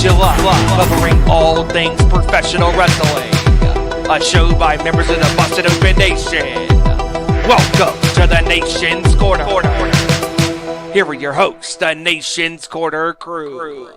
you love, covering all things professional wrestling. A show by members of the Busted Open Nation. Welcome to the Nation's Corner. Here are your hosts, the Nation's Corner crew.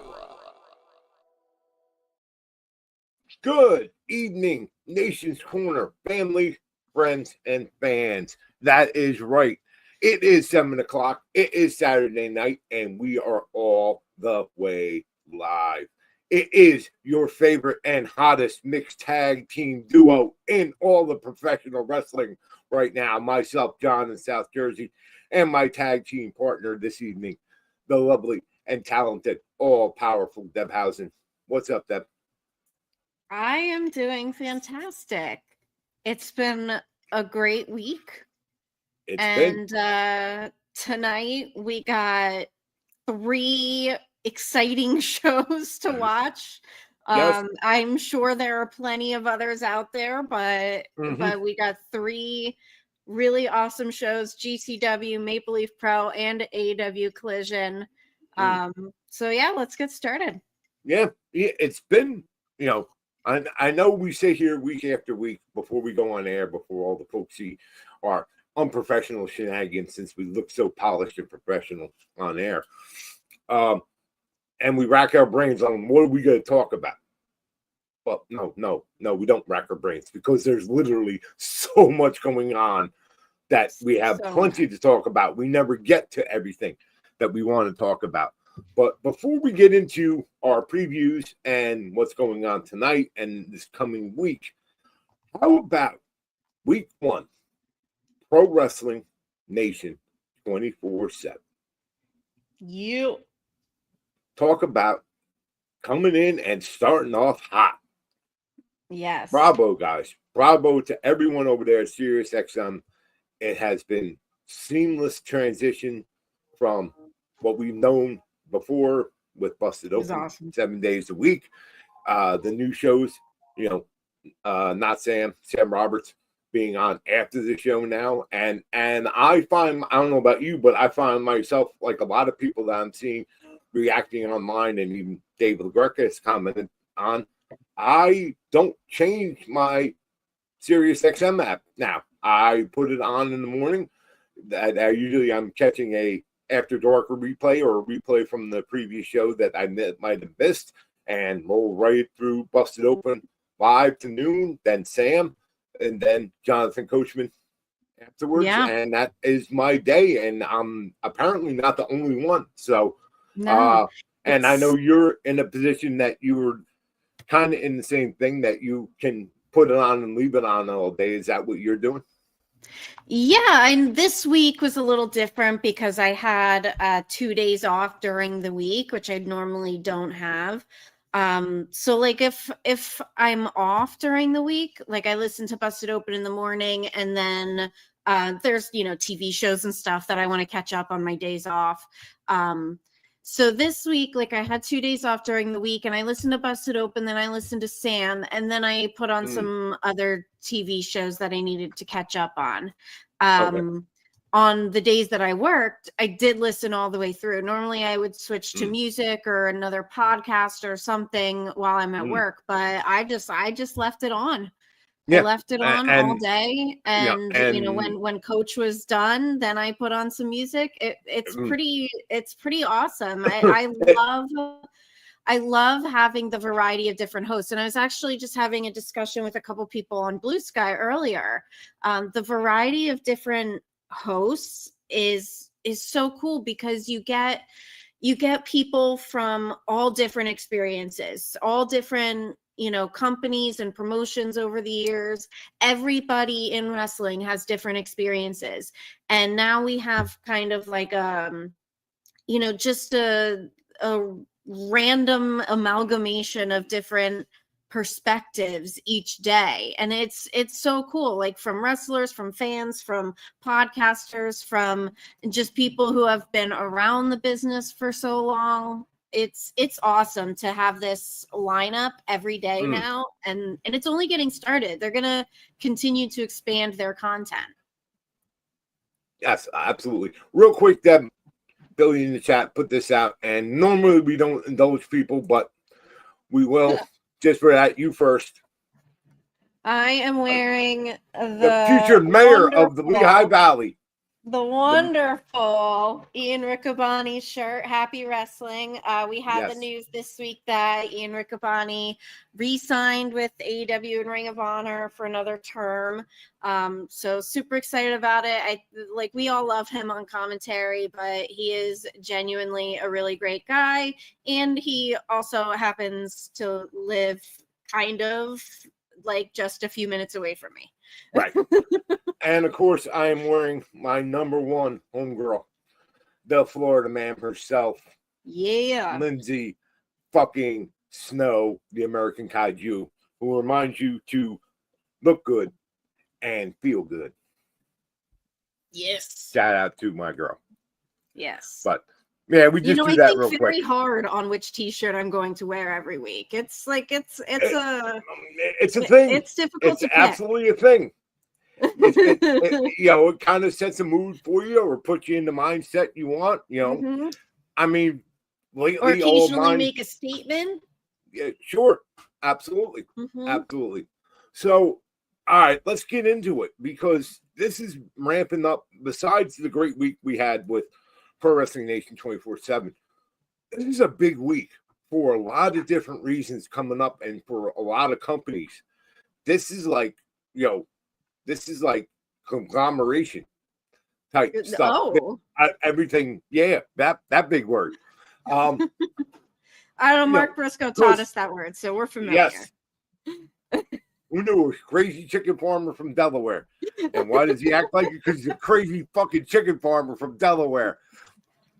Good evening, Nation's Corner family, friends, and fans. That is right. It is 7 o'clock. It is Saturday night, and we are all the way live. It is your favorite and hottest mixed tag team duo in all the professional wrestling right now. Myself, John in South Jersey, and my tag team partner this evening, the lovely and talented, all-powerful Debhausen. What's up, Deb? I am doing fantastic. It's been a great week. Tonight we got 3 exciting shows to watch. Yes. I'm sure there are plenty of others out there, but we got 3 really awesome shows: GCW, Maple Leaf Pro, and AEW Collision. So yeah, let's get started. Yeah, it's been, I know we sit here week after week before we go on air, before all the folks see our unprofessional shenanigans, since we look so polished and professional on air. And we rack our brains on what are we going to talk about. But no, we don't rack our brains, because there's literally so much going on that we have plenty to talk about. We never get to everything that we want to talk about. But before we get into our previews and what's going on tonight and this coming week, how about week 1, Pro Wrestling Nation 24/7? You talk about coming in and starting off hot. Yes. Bravo, guys. Bravo to everyone over there at SiriusXM. It has been seamless transition from what we've known before with Busted Open, 7 days a week. The new shows, not Sam Roberts being on after the show now. And I find, I don't know about you, but I find myself, like a lot of people that I'm seeing reacting online, and even David LaGreca has commented on, I don't change my SiriusXM app now. I put it on in the morning. That usually I'm catching a after dark replay or a replay from the previous show that I might have missed, and roll right through Busted Open live to noon, then Sam, and then Jonathan Coachman afterwards. Yeah. And that is my day, and I'm apparently not the only one. So no, and I know you're in a position that you were kind of in the same thing, that you can put it on and leave it on all day. Is that what you're doing? Yeah, and this week was a little different because I had 2 days off during the week, which I normally don't have. So like if I'm off during the week, like I listen to Busted Open in the morning, and then there's TV shows and stuff that I want to catch up on my days off. So this week, like I had 2 days off during the week, and I listened to Busted Open, then I listened to Sam, and then I put on some other TV shows that I needed to catch up on. On the days that I worked, I did listen all the way through. Normally I would switch to music or another podcast or something while I'm at work, but I just left it on. Yeah. I left it on all day, and when Coach was done, then I put on some music. It's pretty awesome. I love having the variety of different hosts. And I was actually just having a discussion with a couple people on Blue Sky earlier. The variety of different hosts is so cool, because you get people from all different experiences, all different companies and promotions over the years. Everybody in wrestling has different experiences, and now we have kind of like just a random amalgamation of different perspectives each day, and it's so cool, like from wrestlers, from fans, from podcasters, from just people who have been around the business for so long. It's awesome to have this lineup every day now, and it's only getting started. They're gonna continue to expand their content. Yes, absolutely. Real quick, Deb, Billy in the chat put this out, and normally we don't indulge people, but we will. Just for that, you first. I am wearing The future mayor of the Lehigh Valley. The wonderful Ian Riccaboni shirt. Happy wrestling. We had the news this week that Ian Riccaboni re-signed with AEW and Ring of Honor for another term. So super excited about it. We all love him on commentary, but he is genuinely a really great guy. And he also happens to live kind of like just a few minutes away from me. Right. And of course, I am wearing my number one homegirl, the Florida man herself. Yeah. Lindsay fucking Snow, the American Kaiju, who reminds you to look good and feel good. Yes. Shout out to my girl. Yes. But yeah, we just do that real quick. I think very hard on which t-shirt I'm going to wear every week. It's like it's a thing. It's difficult. It's absolutely a thing. It kind of sets a mood for you or puts you in the mindset you want. I mean, lately, or occasionally make a statement. Yeah, sure, absolutely, absolutely. So, all right, let's get into it because this is ramping up. Besides the great week we had with Pro Wrestling Nation 24/7, this is a big week for a lot of different reasons coming up, and for a lot of companies, this is like conglomeration type stuff. Oh, everything, yeah, that big word. I don't know. Mark Briscoe taught us that word, so we're familiar. Yes. We knew a crazy chicken farmer from Delaware. And why does he act like it? Because he's a crazy fucking chicken farmer from Delaware.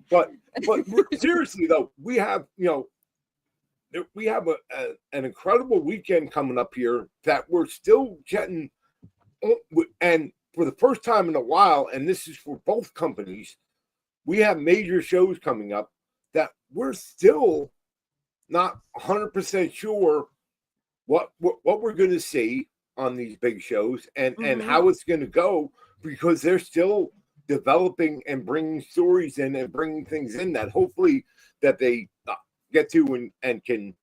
But seriously though, we have an incredible weekend coming up here that we're still getting, and for the first time in a while, and this is for both companies, we have major shows coming up that we're still not 100% sure what we're going to see on these big shows and how it's going to go, because they're still developing and bringing stories in and bringing things in that hopefully that they get to and can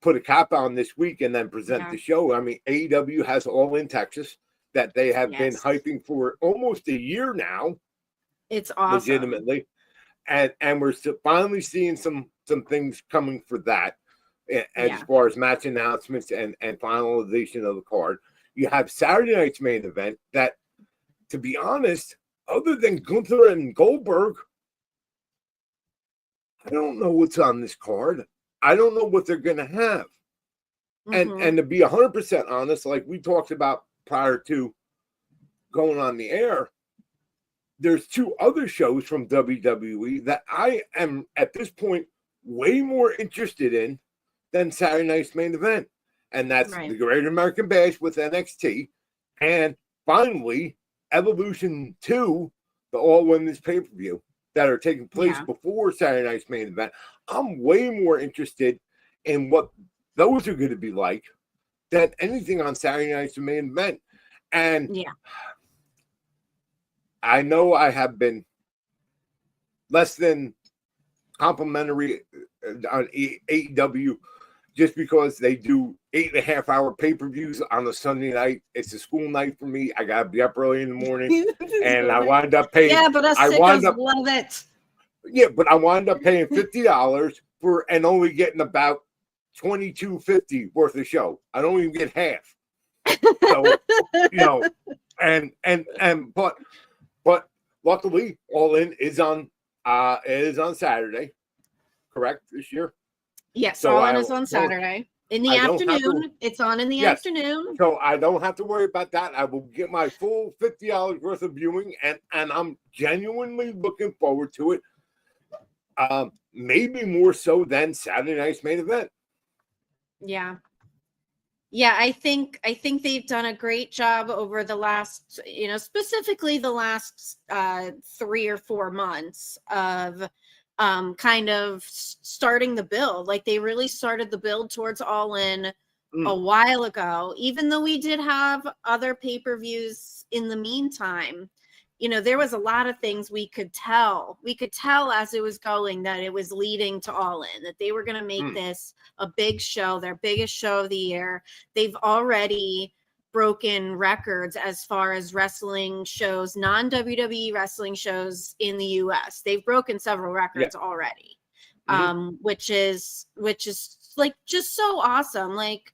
put a cap on this week and then present the show. I mean, AEW has All In Texas that they have been hyping for almost a year now. It's awesome, legitimately, and we're finally seeing some things coming for that. As far as match announcements and finalization of the card, you have Saturday night's main event that, to be honest, other than Gunther and Goldberg, I don't know what's on this card. I don't know what they're going to have. And to be 100% honest, like we talked about prior to going on the air, there's two other shows from WWE that I am at this point way more interested in than Saturday night's main event. And that's the Great American Bash with NXT. And finally, Evolution 2, the all women's pay-per-view that are taking place before Saturday night's main event. I'm way more interested in what those are going to be like than anything on Saturday night's main event. And I know I have been less than complimentary on AEW just because they do 8.5-hour pay-per-views on a Sunday night. It's a school night for me. I got to be up early in the morning. And I wind up paying. Yeah, but us sickos love it. Yeah, but I wind up paying $50 for and only getting about $22.50 worth of show. I don't even get half. So, but luckily, All In is on Saturday, correct, this year? Yes, so All In is on Saturday. In the afternoon. It's on in the afternoon. So I don't have to worry about that. I will get my full $50 worth of viewing, and I'm genuinely looking forward to it. Maybe more so than Saturday night's main event. Yeah. Yeah, I think they've done a great job over the last, specifically the last 3 or 4 months of kind of starting the build. Like they really started the build towards All In a while ago, even though we did have other pay-per-views in the meantime. there was a lot of things we could tell as it was going that it was leading to All In, that they were going to make this a big show, their biggest show of the year. They've already broken records as far as wrestling shows, non-WWE wrestling shows in the US. They've broken several records already. Which is like just so awesome. Like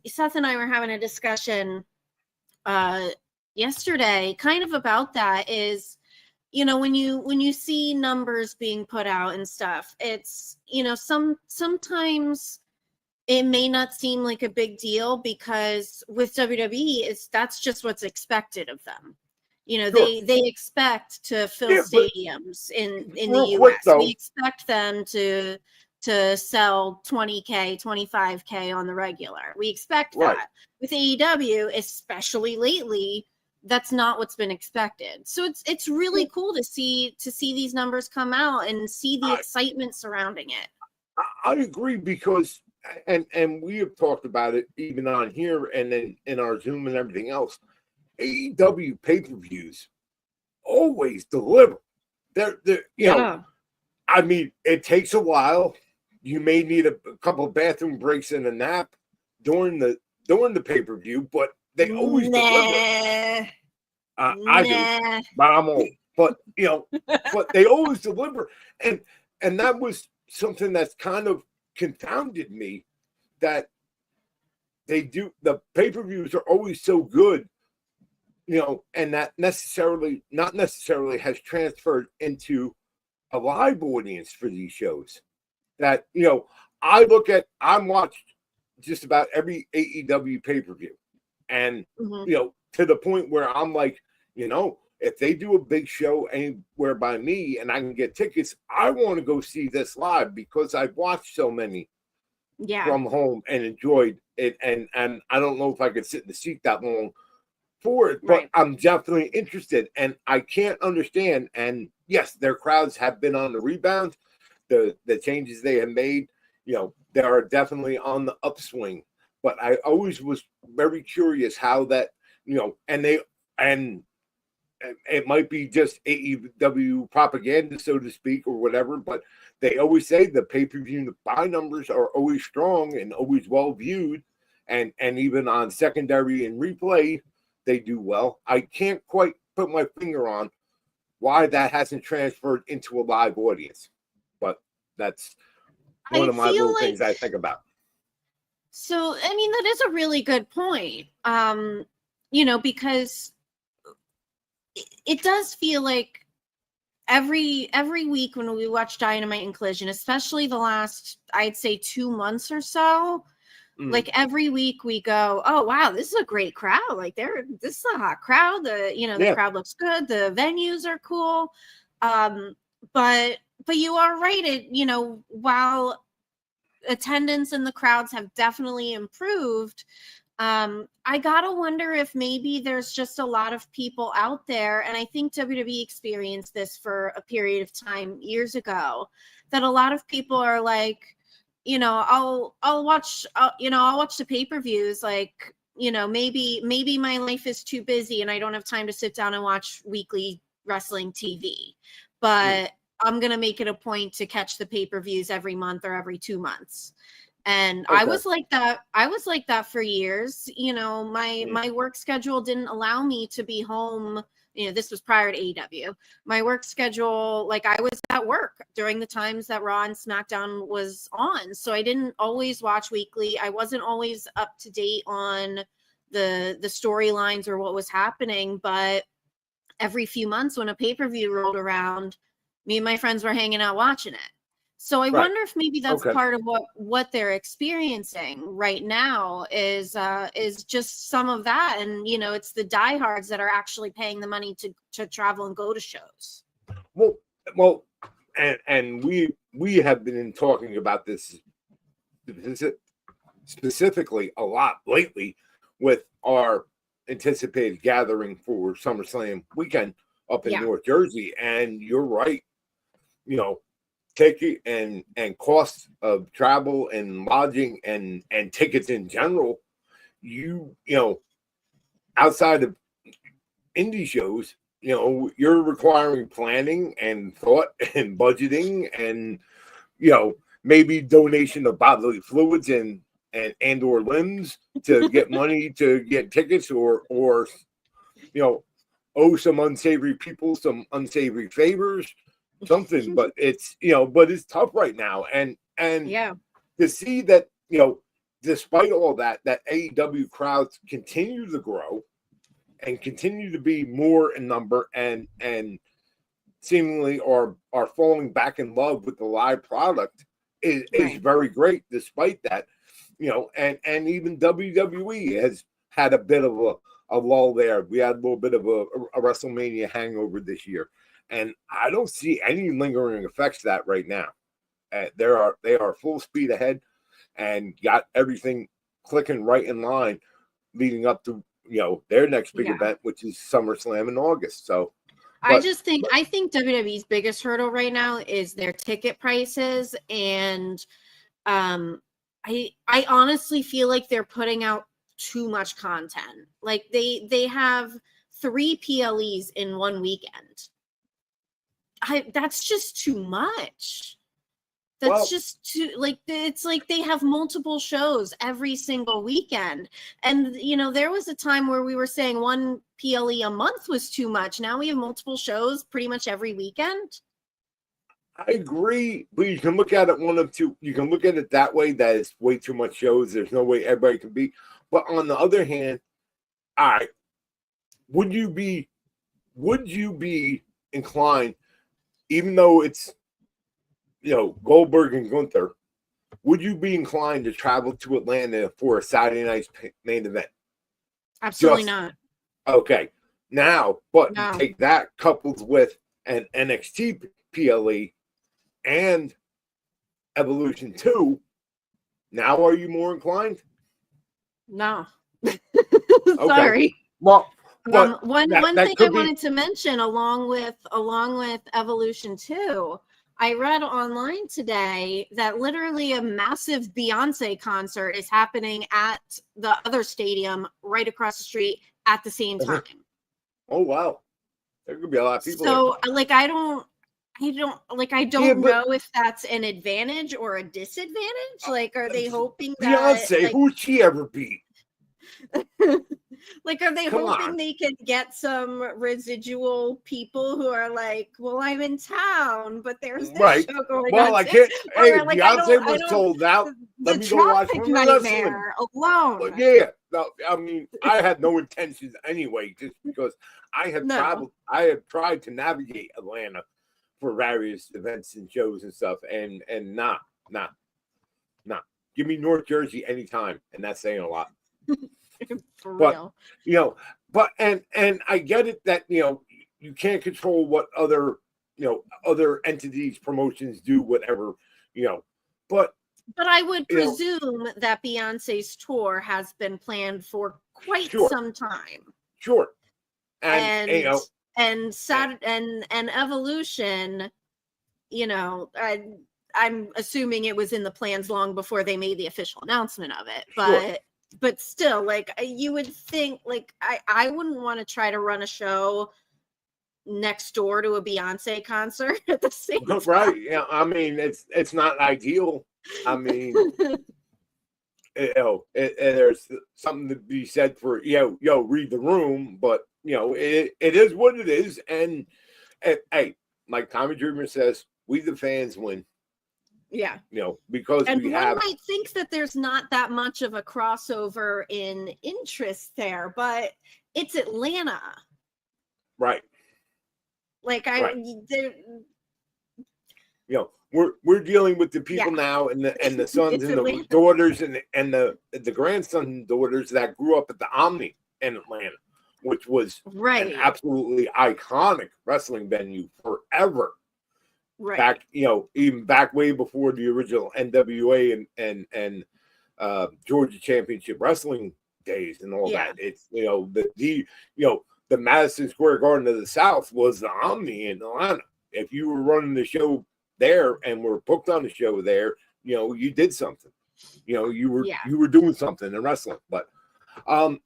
Seth and I were having a discussion yesterday kind of about that. Is when you see numbers being put out and stuff, it's sometimes it may not seem like a big deal, because with WWE that's just what's expected of them. Sure. They expect to fill stadiums in the US. We expect them to sell 20K, 25K on the regular. We expect that. With AEW, especially lately, that's not what's been expected. So it's really cool to see these numbers come out and see the excitement surrounding it. I agree, because and we have talked about it even on here and then in our Zoom and everything else. AEW pay-per-views always deliver. They're I mean, it takes a while. You may need a couple of bathroom breaks and a nap during the pay-per-view, but they always deliver. I do, but I'm old. But but they always deliver, and that was something that's kind of confounded me, that they do. The pay-per-views are always so good. And that not necessarily has transferred into a live audience for these shows. That, I watched just about every AEW pay-per-view. And, to the point where I'm like, if they do a big show anywhere by me and I can get tickets, I want to go see this live, because I've watched so many from home and enjoyed it. And I don't know if I could sit in the seat that long for it, but I'm definitely interested, and I can't understand. And yes, their crowds have been on the rebound. The changes they have made, they are definitely on the upswing. But I always was very curious how that, and it might be just AEW propaganda, so to speak, or whatever. But they always say the pay-per-view, the buy numbers are always strong and always well viewed, and even on secondary and replay, they do well. I can't quite put my finger on why that hasn't transferred into a live audience, but that's one of my little things I think about. So, I mean, that is a really good point. Because it does feel like every week when we watch Dynamite and Collision, especially the last, I'd say 2 months or so, like every week we go, oh wow, this is a great crowd. Like this is a hot crowd. The crowd looks good. The venues are cool. But you are right. It, while attendance and the crowds have definitely improved, I gotta wonder if maybe there's just a lot of people out there, and I think WWE experienced this for a period of time years ago, that a lot of people are like, I'll watch the pay-per-views, like, maybe my life is too busy and I don't have time to sit down and watch weekly wrestling TV, but I'm going to make it a point to catch the pay-per-views every month or every 2 months. And I was like that for years. My work schedule didn't allow me to be home. This was prior to AEW. My work schedule, like, I was at work during the times that Raw and SmackDown was on. So I didn't always watch weekly. I wasn't always up to date on the storylines or what was happening. But every few months when a pay-per-view rolled around, me and my friends were hanging out watching it. So I wonder if maybe that's part of what they're experiencing right now is just some of that. And, it's the diehards that are actually paying the money to travel and go to shows. Well, and we have been talking about this specifically a lot lately with our anticipated gathering for SummerSlam weekend up in North Jersey. And you're right, ticket and cost of travel and lodging and tickets in general, outside of indie shows, you're requiring planning and thought and budgeting and, maybe donation of bodily fluids and or limbs to get money to get tickets or owe some unsavory people some unsavory favors, something. But it's tough right now. And yeah, to see that, despite all that AEW crowds continue to grow and continue to be more in number and seemingly are falling back in love with the live product is very great. Despite that, and even WWE has had a bit of a lull there. We had a little bit of a WrestleMania hangover this year, and I don't see any lingering effects of that right now. They are full speed ahead and got everything clicking right in line leading up to their next big event, which is SummerSlam in August. So I think WWE's biggest hurdle right now is their ticket prices, and I honestly feel like they're putting out too much content. Like they have 3 PLEs in one weekend. That's just too much. That's just too, it's like they have multiple shows every single weekend. And, there was a time where we were saying 1 PLE a month was too much. Now we have multiple shows pretty much every weekend. I agree, but you can look at it one of two. You can look at it that way, that it's way too much shows. There's no way everybody can be. But on the other hand, all right, would you be inclined, even though it's Goldberg and Gunther, would you be inclined to travel to Atlanta for a Saturday night's main event? Absolutely not. Okay. Now, but No. you take that coupled with an NXT PLE and Evolution 2, now are you more inclined? No. Okay. Sorry. Well, one thing I wanted to mention along with Evolution 2, I read online today that literally a massive Beyonce concert is happening at the other stadium right across the street at the same time. Oh wow. There could be a lot of people. So there. I don't know if that's an advantage or a disadvantage. Are they hoping that Beyonce, who would she ever beat? Are they hoping they can get some residual people who are like, well, I'm in town, but there's this show going on. Well, I can't. Hey, Beyonce was sold out. Let me go watch wrestling alone. Yeah. No, I mean, I had no intentions anyway, just because I have traveled. I have tried to navigate Atlanta for various events and shows and stuff, and nah. Give me North Jersey anytime, and that's saying a lot. For real. But and I get it that you can't control what other entities, promotions do, whatever, but I would presume that Beyonce's tour has been planned for quite some time. Sure. And Evolution, I'm assuming it was in the plans long before they made the official announcement of it, but still, you would think, I wouldn't want to try to run a show next door to a Beyonce concert at the same time. Right. Yeah. I mean, it's not ideal. I mean, there's something to be said for, read the room, but it is what it is. And hey, like Tommy Dreamer says, we the fans win. Yeah. Because one might think that there's not that much of a crossover in interest there, but it's Atlanta. Right. We're dealing with the people now and the sons and the daughters and the grandsons and daughters that grew up at the Omni in Atlanta, which was an absolutely iconic wrestling venue forever. Right. Back, even back way before the original NWA and Georgia Championship Wrestling days and all that. It's the Madison Square Garden of the South was the Omni in Atlanta. If you were running the show there and were booked on the show there, you did something. You were doing something in wrestling. But I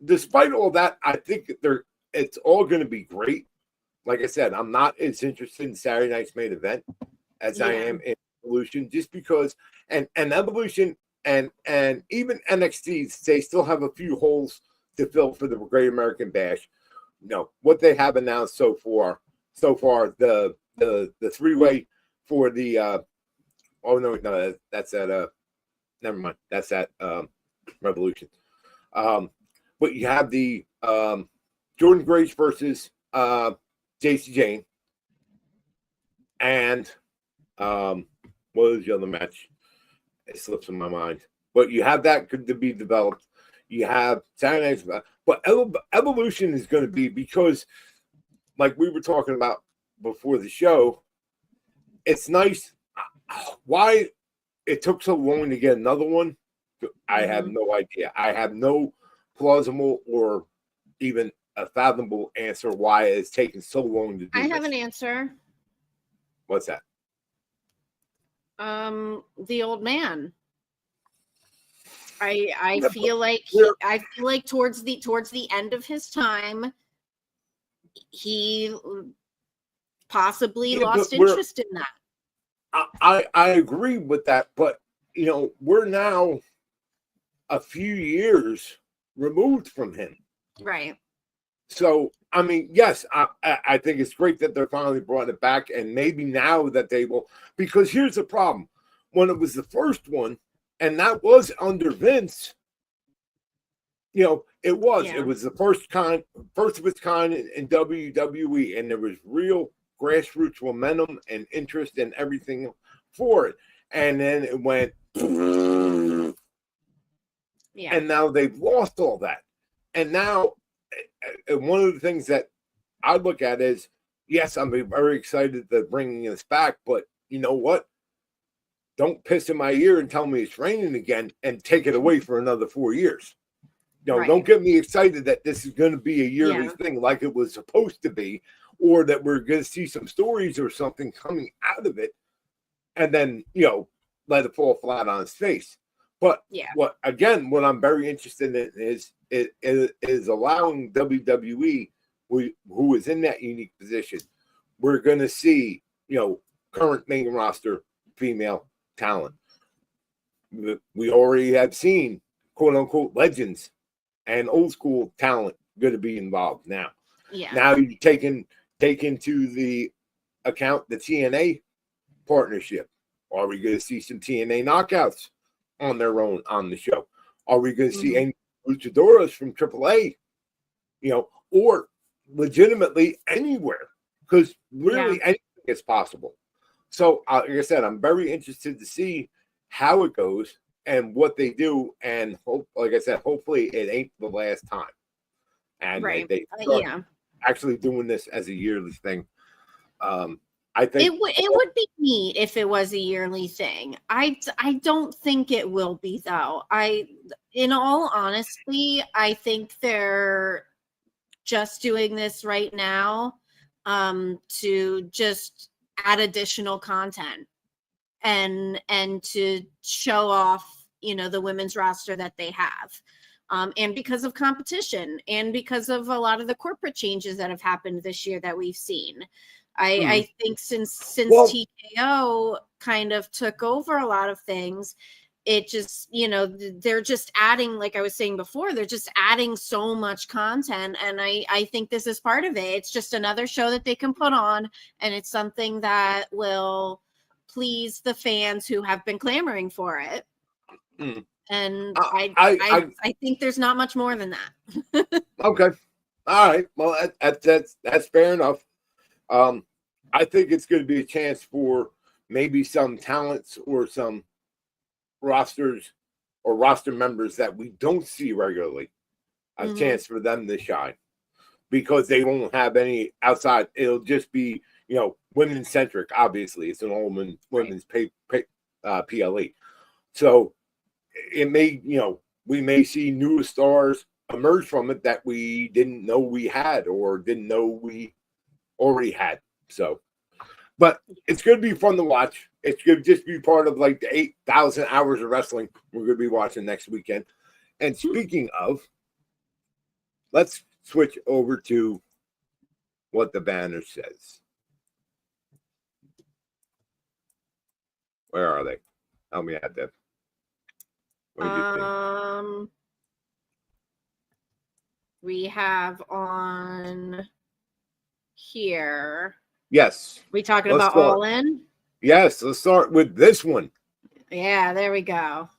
despite all that, I think it's all going to be great. Like I said, I'm not as interested in Saturday night's main event as I am in Evolution, just because, and Evolution and even NXT, they still have a few holes to fill for the Great American Bash. What they have announced so far, the 3-way for the that's at never mind, that's at Revolution. But you have the Jordan Grace versus JC Jane, and what was the other match? It slips in my mind. But you have that to be developed. You have Saturday night, but Evolution is going to be, because, like we were talking about before the show, it's nice. Why it took so long to get another one, I have no idea. I have no plausible or even a fathomable answer why it's taken so long to do I this. have an answer. What's that? The old man. I Yeah, feel like towards the end of his time, he possibly lost interest in that. I agree with that, but we're now a few years removed from him. Right. So, I mean, yes, I think it's great that they're finally brought it back, and maybe now that they will, because here's the problem. When it was the first one, and that was under Vince, it was the first of its kind in WWE, and there was real grassroots momentum and interest and everything for it. And then it went, and now they've lost all that. And now, one of the things that I look at is, yes, I'm very excited that they're bringing this back, but you know what? Don't piss in my ear and tell me it's raining again and take it away for another 4 years. Don't get me excited that this is going to be a yearly thing like it was supposed to be, or that we're going to see some stories or something coming out of it, and then, let it fall flat on its face. But what I'm very interested in is allowing WWE, who is in that unique position. We're going to see, current main roster female talent. We already have seen, quote unquote, legends and old school talent going to be involved now. Yeah. Now you take into the account the TNA partnership. Are we going to see some TNA knockouts on their own on the show? Are we going to see any luchadoras from AAA? Or legitimately anywhere, because really anything is possible. So, like I said, I'm very interested to see how it goes and what they do, and like I said, hopefully it ain't the last time. And they start actually doing this as a yearly thing. I think it would be neat if it was a yearly thing. I don't think it will be, though. In all honesty, I think they're just doing this right now to just add additional content and to show off, the women's roster that they have. And because of competition and because of a lot of the corporate changes that have happened this year that we've seen. I think since TKO kind of took over a lot of things, it just, they're just adding, like I was saying before, they're just adding so much content. And I think this is part of it. It's just another show that they can put on, and it's something that will please the fans who have been clamoring for it. And I think there's not much more than that. Okay. All right. Well, that's fair enough. I think it's going to be a chance for maybe some talents or some rosters or roster members that we don't see regularly, a chance for them to shine, because they won't have any outside. It'll just be, women centric. Obviously, it's an all women's PLE. So it may, we may see new stars emerge from it that we didn't know we had or didn't know we already had. So, but it's going to be fun to watch. It's going to just be part of like the 8,000 hours of wrestling we're going to be watching next weekend. And speaking of, let's switch over to what the banner says. Where are they? Help me out, Deb. What do you think? We have on here. Yes. We talking about All In? Yes, let's start with this one. Yeah, there we go.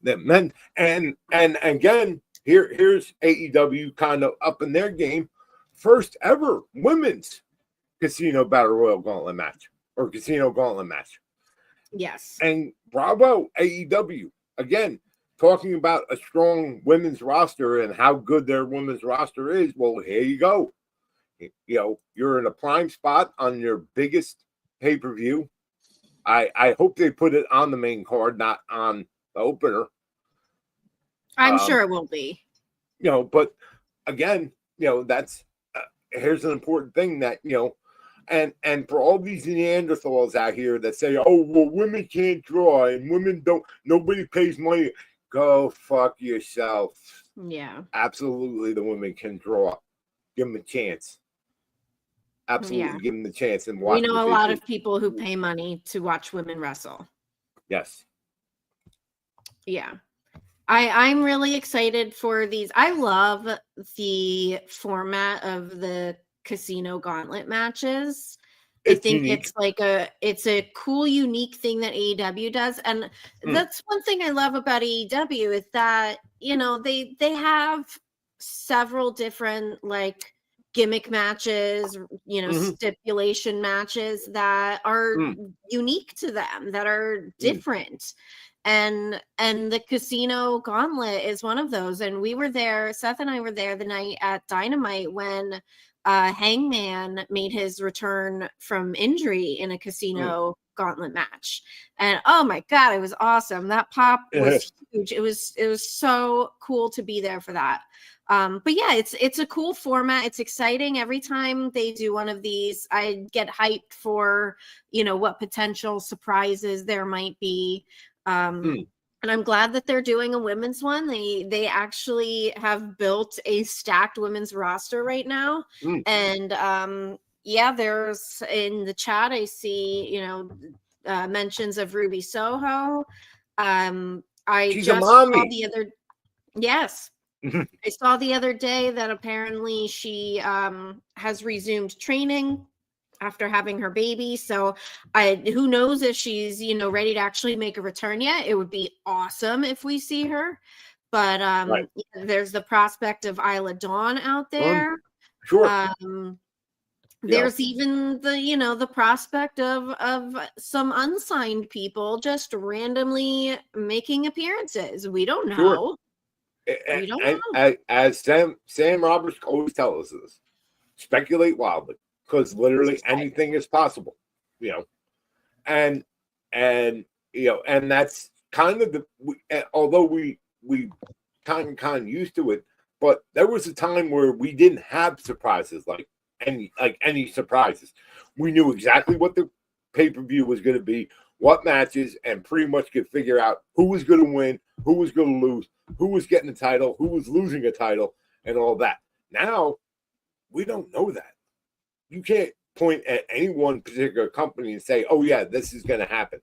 The men and again, here's AEW kind of up in their game. First ever women's casino battle royal gauntlet match or casino gauntlet match. Yes. And bravo, AEW. Again, talking about a strong women's roster and how good their women's roster is. Well, here you go. You know, you're in a prime spot on your biggest pay-per-view. I hope they put it on the main card, not on the opener. I'm sure it will be. You know, but again, you know, that's here's an important thing that, you know, and for all these Neanderthals out here that say, oh, well, women can't draw and women don't, nobody pays money. Go fuck yourself. Yeah. Absolutely, the women can draw. Give them a chance. Absolutely, give them the chance and watch. We know a lot of people who pay money to watch women wrestle. Yes. Yeah. I'm really excited for these. I love the format of the casino gauntlet matches. I think unique. It's a cool, unique thing that AEW does. And that's one thing I love about AEW is that, you know, they have several different like gimmick matches, you know, stipulation matches that are unique to them, that are different. And the casino gauntlet is one of those. And we were there, Seth and I were there the night at Dynamite when Hangman made his return from injury in a casino gauntlet match. And oh my God, it was awesome. That pop was huge. It was so cool to be there for that. But yeah, it's a cool format. It's exciting. Every time they do one of these, I get hyped for, you know, what potential surprises there might be. And I'm glad that they're doing a women's one. They actually have built a stacked women's roster right now. And yeah, there's in the chat, I see, you know, mentions of Ruby Soho. She's just saw the other, yes. I saw the other day that apparently she has resumed training after having her baby. So who knows if she's, you know, ready to actually make a return yet. It would be awesome if we see her. But there's the prospect of Isla Dawn out there. Sure. There's even the, you know, the prospect of some unsigned people just randomly making appearances. We don't know. Sure. We don't know. As Sam Roberts always tells us, speculate wildly. Because literally anything is possible, you know, and you know, and that's kind of although we kind of used to it, but there was a time where we didn't have surprises like any surprises. We knew exactly what the pay-per-view was going to be, what matches, and pretty much could figure out who was going to win, who was going to lose, who was getting a title, who was losing a title, and all that. Now we don't know that. You can't point at any one particular company and say, "Oh yeah, this is going to happen,"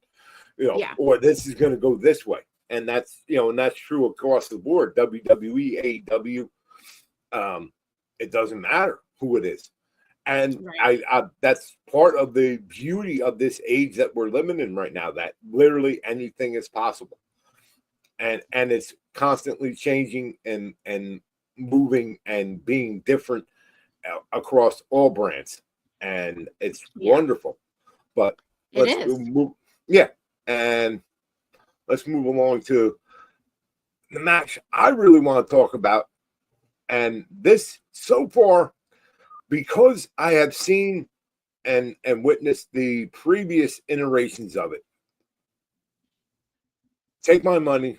you know, or this is going to go this way. And that's, you know, and that's true across the board. WWE, AEW, it doesn't matter who it is. And I that's part of the beauty of this age that we're living in right now. That literally anything is possible, and it's constantly changing and moving and being different across all brands, and it's wonderful. But let's move, and let's move along to the match I really want to talk about. And this so far, because I have seen and witnessed the previous iterations of it. Take my money.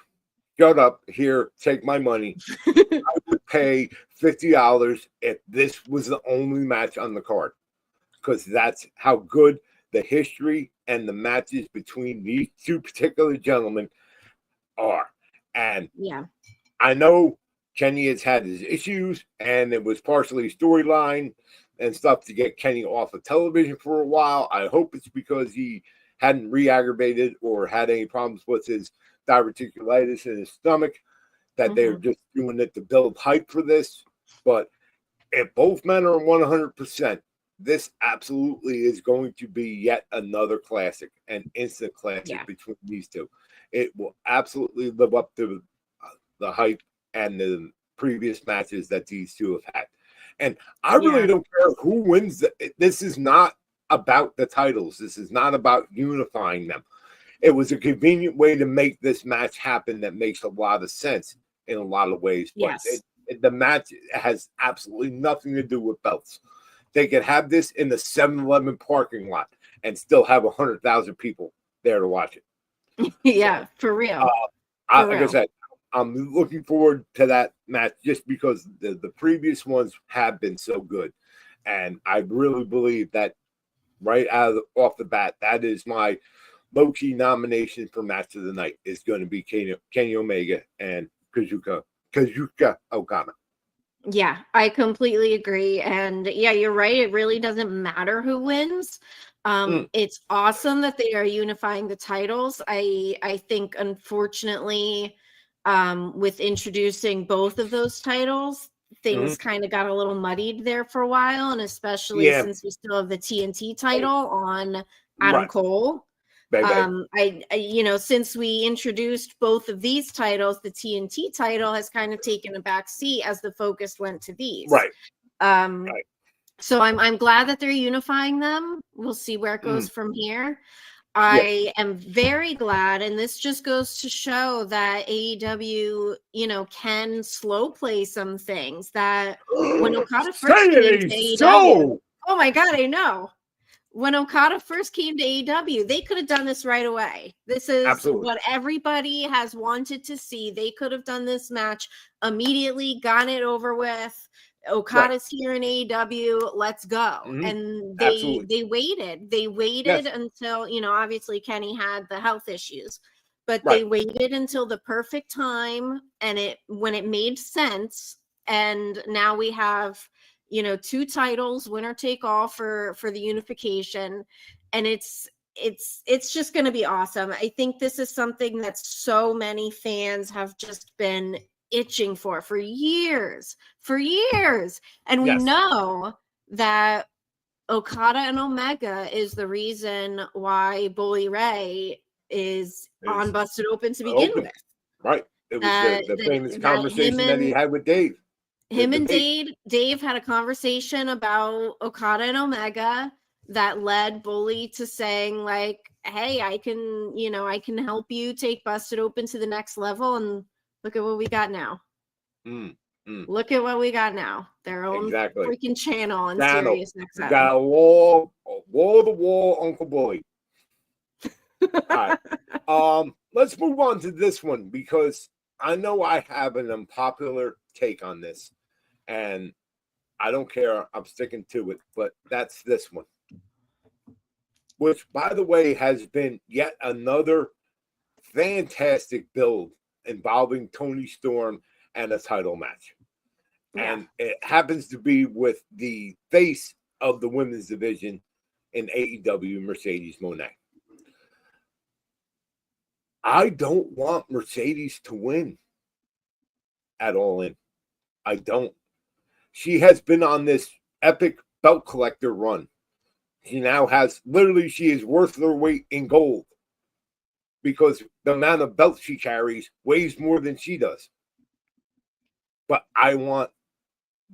Shut up here, take my money. I would pay $50 if this was the only match on the card, because that's how good the history and the matches between these two particular gentlemen are. And I know Kenny has had his issues, and it was partially storyline and stuff to get Kenny off of television for a while. I hope it's because he hadn't re-aggravated or had any problems with his diverticulitis in his stomach, that they're just doing it to build hype for this. But if both men are 100%, this absolutely is going to be yet another classic, an instant classic between these two. It will absolutely live up to the hype and the previous matches that these two have had. And I really don't care who wins. This is not about the titles. This is not about unifying them. It was a convenient way to make this match happen that makes a lot of sense in a lot of ways. But the match has absolutely nothing to do with belts. They could have this in the 7-Eleven parking lot and still have 100,000 people there to watch it. Yeah, for real. Like I said, I'm looking forward to that match just because the previous ones have been so good. And I really believe that right off the bat, that is my low-key nomination for match of the night is going to be Kenny Omega and Kazuchika Okada. Yeah, I completely agree. And yeah, you're right. It really doesn't matter who wins. It's awesome that they are unifying the titles. I think, unfortunately, with introducing both of those titles, things kind of got a little muddied there for a while. And especially since we still have the TNT title on Adam Cole. Since we introduced both of these titles, the TNT title has kind of taken a back seat as the focus went to these. So I'm glad that they're unifying them. We'll see where it goes from here. I am very glad, and this just goes to show that AEW, can slow play some things. That when Okada first came to AEW, oh my God, I know. When Okada first came to AEW, they could have done this right away. This is what everybody has wanted to see. They could have done this match immediately, gotten it over with. Okada's here in AEW. Let's go. And they waited. They waited until, obviously Kenny had the health issues, but they waited until the perfect time and when it made sense. And now we have, 2 titles, winner take all for the unification. And it's just going to be awesome. I think this is something that so many fans have just been itching for years. And we know that Okada and Omega is the reason why Bully Ray is on Busted Open to begin with. Right. It was the famous conversation that he had with Dave. Him and Dave had a conversation about Okada and Omega that led Bully to saying, like, hey, I can help you take Busted Open to the next level. And look at what we got now. Look at what we got now. Their own freaking channel and Sirius XM. Got a wall-to-wall Uncle Bully. All right. Let's move on to this one because I know I have an unpopular take on this, and I don't care. I'm sticking to it, but that's this one, which, by the way, has been yet another fantastic build involving Toni Storm and a title match. And it happens to be with the face of the women's division in AEW, Mercedes Moné. I don't want Mercedes to win at All In. I don't. She has been on this epic belt collector run. She now has, she is worth her weight in gold because the amount of belts she carries weighs more than she does. But I want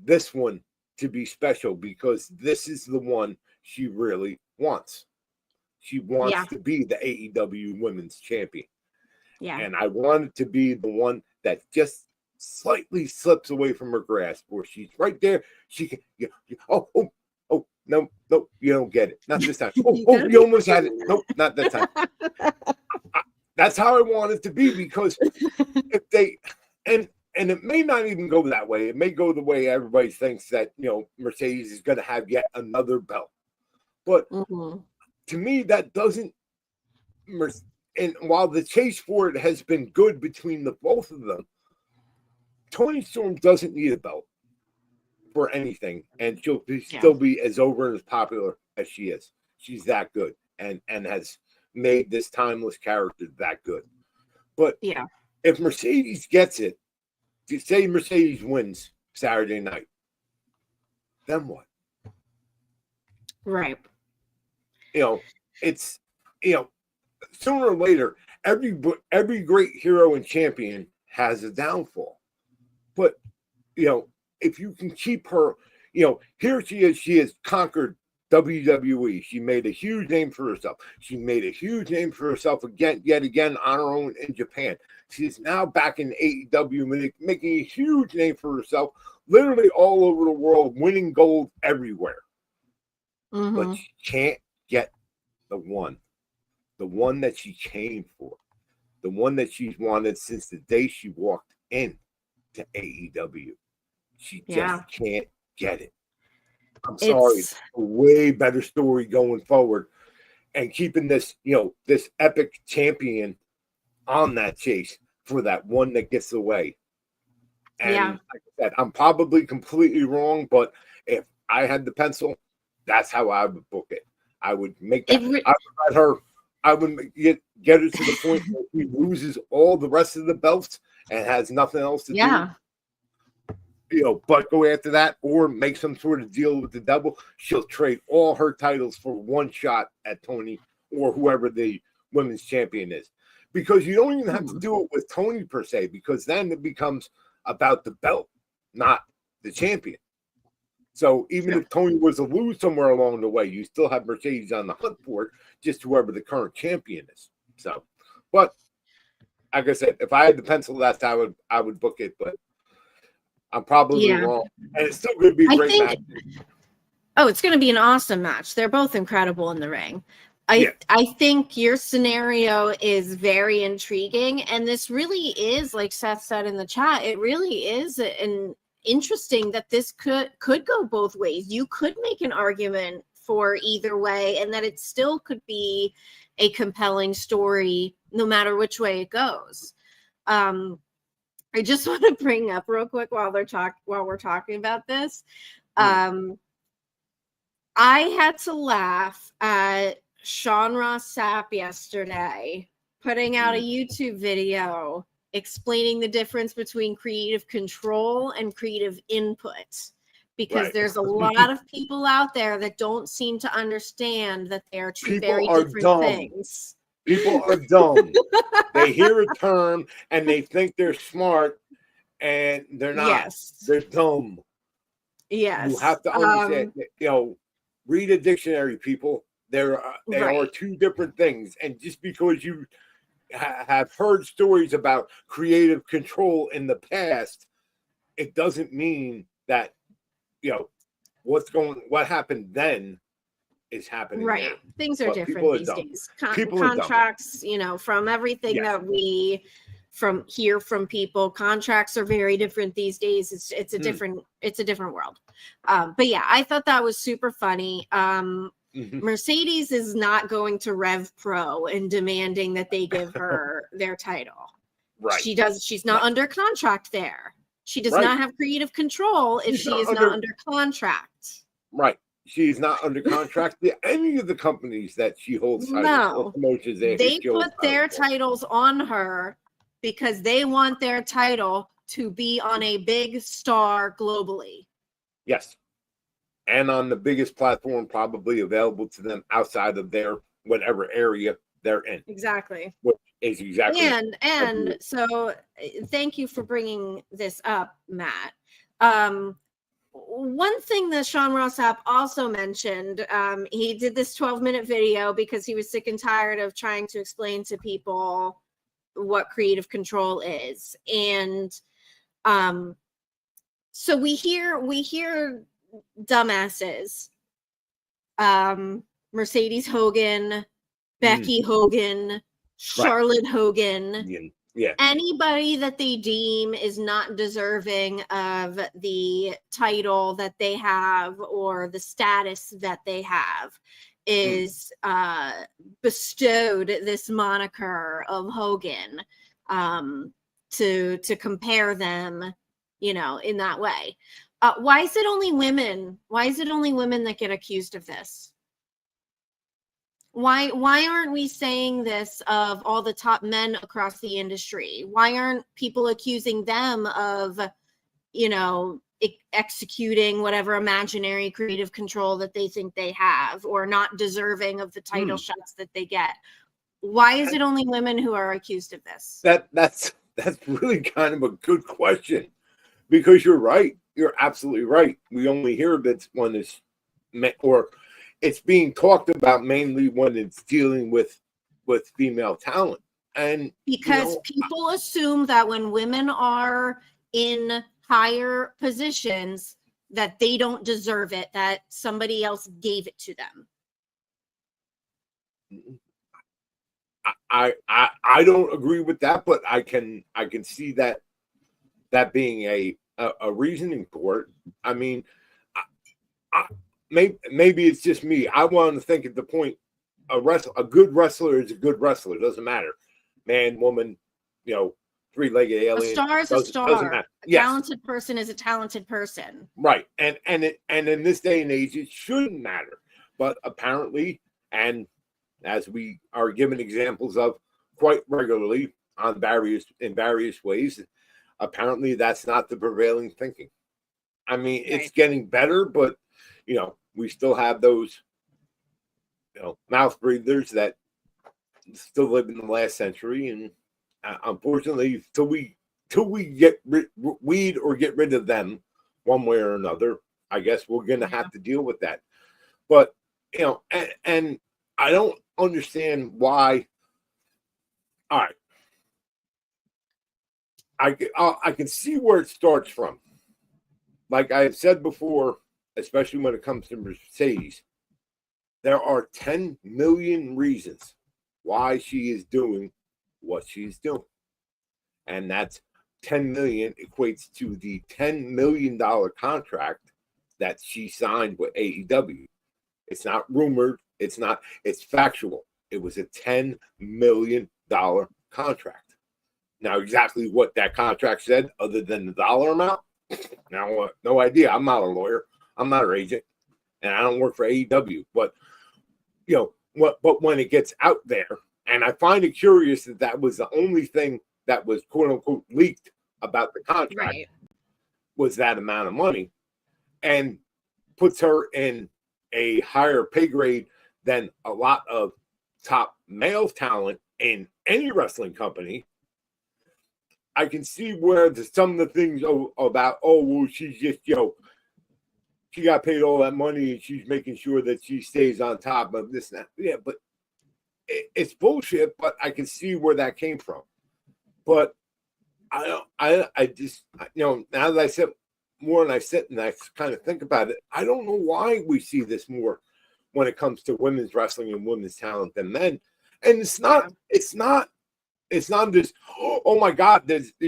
this one to be special because this is the one she really wants. She wants to be the AEW Women's Champion. Yeah. And I want it to be the one that just slightly slips away from her grasp, where she's right there. She can, no, you don't get it. Not this time. You almost had it. Nope, not that time. That's how I want it to be because if they, and it may not even go that way. It may go the way everybody thinks that, Mercedes is going to have yet another belt. But to me, that doesn't. And while the chase for it has been good between the both of them, Toni Storm doesn't need a belt for anything, and she'll still be as over and as popular as she is. She's that good, and has made this timeless character that good. But if Mercedes gets it, say Mercedes wins Saturday night, then what? Right. It's sooner or later, every great hero and champion has a downfall. But if you can keep her, here she is. She has conquered WWE. She made a huge name for herself. She made a huge name for herself yet again on her own in Japan. She's now back in AEW, making a huge name for herself, literally all over the world, winning gold everywhere. But she can't get the one that she came for, the one that she's wanted since the day she walked in to AEW. She just can't get it. I'm sorry. It's a way better story going forward, and keeping this, this epic champion on that chase for that one that gets away. And like I said, I'm probably completely wrong, but if I had the pencil, that's how I would book it. I would make that. I would get her to the point where she loses all the rest of the belts and has nothing else to do. But go after that, or make some sort of deal with the devil. She'll trade all her titles for one shot at Toni or whoever the women's champion is. Because you don't even have to do it with Toni per se, because then it becomes about the belt, not the champion. So even if Toni was to lose somewhere along the way, you still have Mercedes on the hunt for it, just whoever the current champion is. So, but like I said, if I had the pencil, that's how I would book it. But I'm probably wrong, and it's still going to be a great match. Oh, it's going to be an awesome match. They're both incredible in the ring. I think your scenario is very intriguing, and this really is, like Seth said in the chat, it really is an interesting that this could go both ways. You could make an argument for either way, and that it still could be a compelling story no matter which way it goes. I just want to bring up real quick while we're talking about this. I had to laugh at Sean Ross Sapp yesterday putting out a YouTube video explaining the difference between creative control and creative input, because there's a lot of people out there that don't seem to understand that they are two very different things. People are dumb. They hear a term and they think they're smart, and they're not. They're dumb. Yes. You have to understand, read a dictionary, people. They are two different things. And just because you have heard stories about creative control in the past, it doesn't mean that, what happened then is happening now. Things are different these days. Contracts, from everything that we hear from people, contracts are very different these days. It's a different world. But yeah, I thought that was super funny. Mercedes is not going to Rev Pro and demanding that they give her their title. She's not under contract there. She does not have creative control if she is not under contract. She's not under contract to any of the companies that she holds titles. No, they put their titles on her because they want their title to be on a big star globally. Yes. And on the biggest platform probably available to them outside of their whatever area they're in. Exactly. Which is exactly. And so thank you for bringing this up, Matt. One thing that Sean Ross Sapp also mentioned, he did this 12-minute video because he was sick and tired of trying to explain to people what creative control is. And so we hear dumbasses, Mercedes Hogan, Becky Hogan, Charlotte Hogan, anybody that they deem is not deserving of the title that they have or the status that they have is bestowed this moniker of Hogan to compare them you know, in that way. Why is it only women? Why is it only women that get accused of this? Why aren't we saying this of all the top men across the industry? Why aren't people accusing them of, you know, executing whatever imaginary creative control that they think they have, or not deserving of the title shots that they get? Why is it only women who are accused of this? That's really kind of a good question, because you're right. You're absolutely right. We only hear of it when it's or it's being talked about mainly when it's dealing with female talent. And because people assume that when women are in higher positions that they don't deserve it, that somebody else gave it to them. I don't agree with that, but I can see that being a reasoning for it. I mean, maybe it's just me. I want to think at the point a good wrestler is a good wrestler. It doesn't matter, man, woman, you know, three-legged alien. A star is a star. A talented person is a talented person. Right, and in this day and age, it shouldn't matter. But apparently, and as we are given examples of quite regularly in various ways, apparently that's not the prevailing thinking. I mean, it's getting better, but you know, we still have those, you know, mouth breathers that still live in the last century, and unfortunately, till we get weed or get rid of them one way or another, I guess we're going to have to deal with that. But you know, and I don't understand why. All right, I can see where it starts from. Like I have said before, especially when it comes to Mercedes, there are 10 million reasons why she is doing what she's doing. And that's 10 million equates to the $10 million contract that she signed with AEW. It's not rumored. It's factual. It was a $10 million contract. Now, exactly what that contract said, other than the dollar amount, now, no idea. I'm not a lawyer. I'm not her agent, and I don't work for AEW. But you know, but when it gets out there, and I find it curious that was the only thing that was quote unquote leaked about the contract, was that amount of money, and puts her in a higher pay grade than a lot of top male talent in any wrestling company. I can see where some of the things about, oh, well, she's just, you know, she got paid all that money and she's making sure that she stays on top of this and that. Yeah, but it's bullshit, but I can see where that came from. But I just, you know, now that I said more and I sit and I kind of think about it, I don't know why we see this more when it comes to women's wrestling and women's talent than men. And it's not just, oh my God,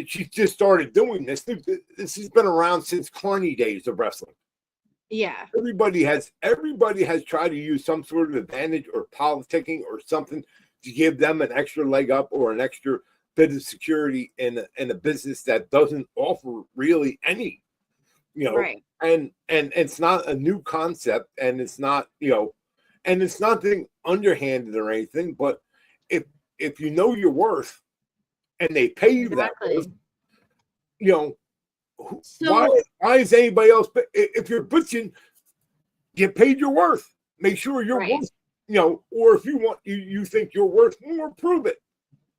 she just started doing this. This has been around since Carney days of wrestling. Yeah. Everybody has tried to use some sort of advantage or politicking or something to give them an extra leg up or an extra bit of security in a business that doesn't offer really any, you know, and it's not a new concept, and it's not, you know, and it's nothing underhanded or anything, but if you know your worth and they pay you that worth, you know, why is anybody else? If you're butching, get paid your worth. Make sure you're worth, you know, or if you want, you think you're worth more, prove it,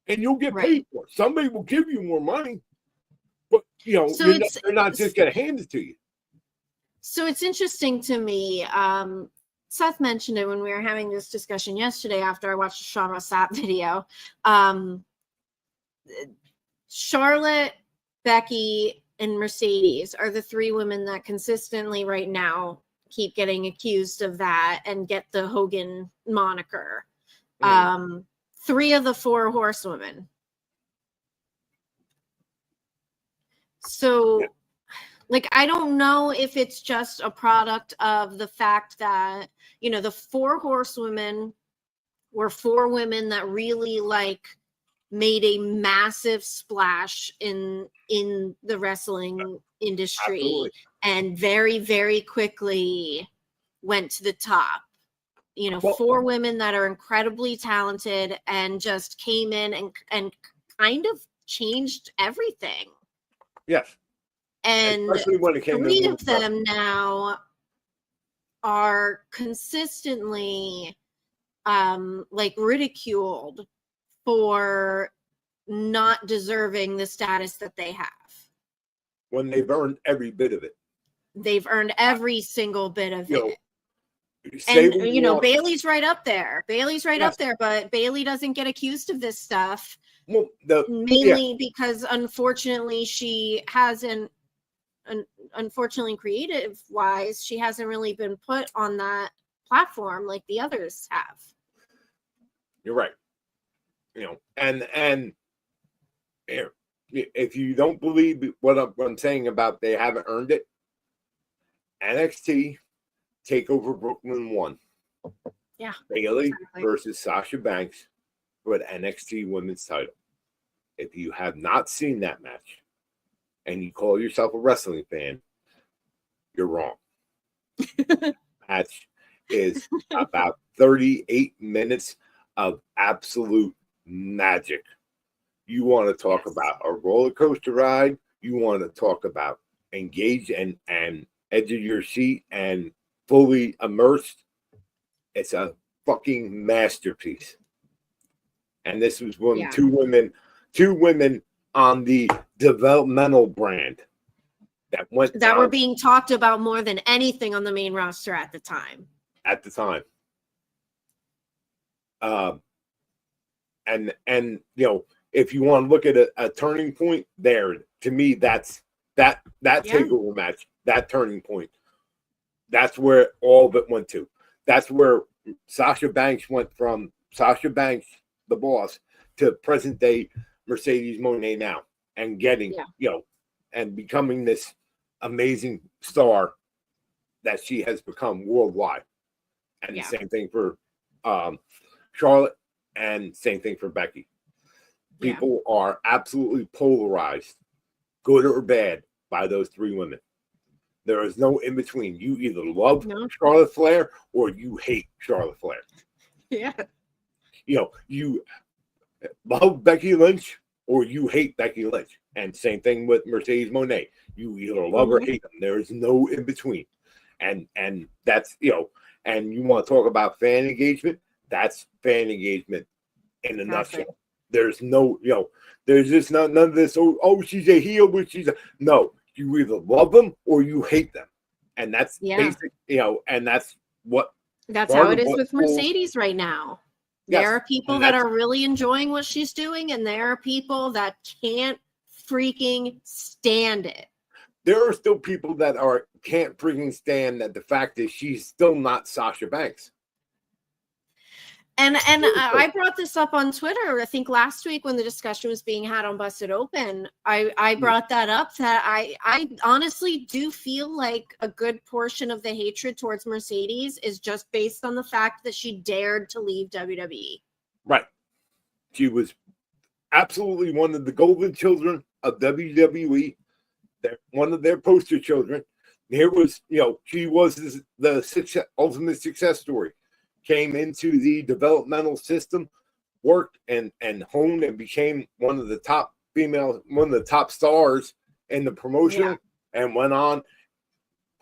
and you'll get paid for it. Somebody will give you more money, but you know, they're not just going to hand it to you. So it's interesting to me. Seth mentioned it when we were having this discussion yesterday after I watched the Sean Rossap video. Charlotte, Becky, and Mercedes are the three women that consistently right now keep getting accused of that and get the Hogan moniker. 3 of the 4 horsewomen. So, like, I don't know if it's just a product of the fact that, you know, the 4 horsewomen were 4 women that really, like, made a massive splash in the wrestling industry. Absolutely. And very, very quickly went to the top. You know, Well, 4 women that are incredibly talented and just came in and kind of changed everything. Yes. And especially when it came 3 to of them now are consistently like ridiculed for not deserving the status that they have. when they've earned every bit of it. They've earned every single bit of You it. Say And what you know, want. Bailey's right up there. Bailey's right Yes. up there, but Bailey doesn't get accused of this stuff. Well, Mainly because unfortunately she hasn't, unfortunately creative wise, she hasn't really been put on that platform like the others have. You're right. You know, and if you don't believe what I'm saying about they haven't earned it, NXT TakeOver Brooklyn 1. Yeah. Bailey Exactly. versus Sasha Banks for the NXT Women's title. If you have not seen that match and you call yourself a wrestling fan, you're wrong. Match is about 38 minutes of absolute magic. You want to talk about a roller coaster ride. You want to talk about engaged and edge of your seat and fully immersed. It's a fucking masterpiece. And this was when two women on the developmental brand that were being talked about more than anything on the main roster at the time. And you know, if you want to look at a turning point there, to me, that's that takeover match, that turning point. That's where all of it went to. That's where Sasha Banks went from Sasha Banks, the boss, to present day Mercedes Moné now, and getting and becoming this amazing star that she has become worldwide. And the same thing for Charlotte, and same thing for Becky. People are absolutely polarized, good or bad, by those 3 women. There is no in between. You either love Charlotte Flair or you hate Charlotte Flair. Yeah. You know, you love Becky Lynch or you hate Becky Lynch. And same thing with Mercedes Moné. You either love or hate them. There is no in between. And that's, you know, and you want to talk about fan engagement, that's fan engagement in a nutshell. There's no, you know, there's just none of this, oh, she's a heel, but she's a, no. You either love them or you hate them. And that's basic, you know, and that's how it is with Mercedes right now. There are people that are really enjoying what she's doing, and there are people that can't freaking stand it. There are still people that can't freaking stand that the fact is she's still not Sasha Banks. And I brought this up on Twitter, I think last week when the discussion was being had on Busted Open. I brought that up, that I honestly do feel like a good portion of the hatred towards Mercedes is just based on the fact that she dared to leave WWE. Right. She was absolutely one of the golden children of WWE. One of their poster children. Here was, you know, she was the ultimate success story. Came into the developmental system, worked and honed and became one of the top stars in the promotion, and went on,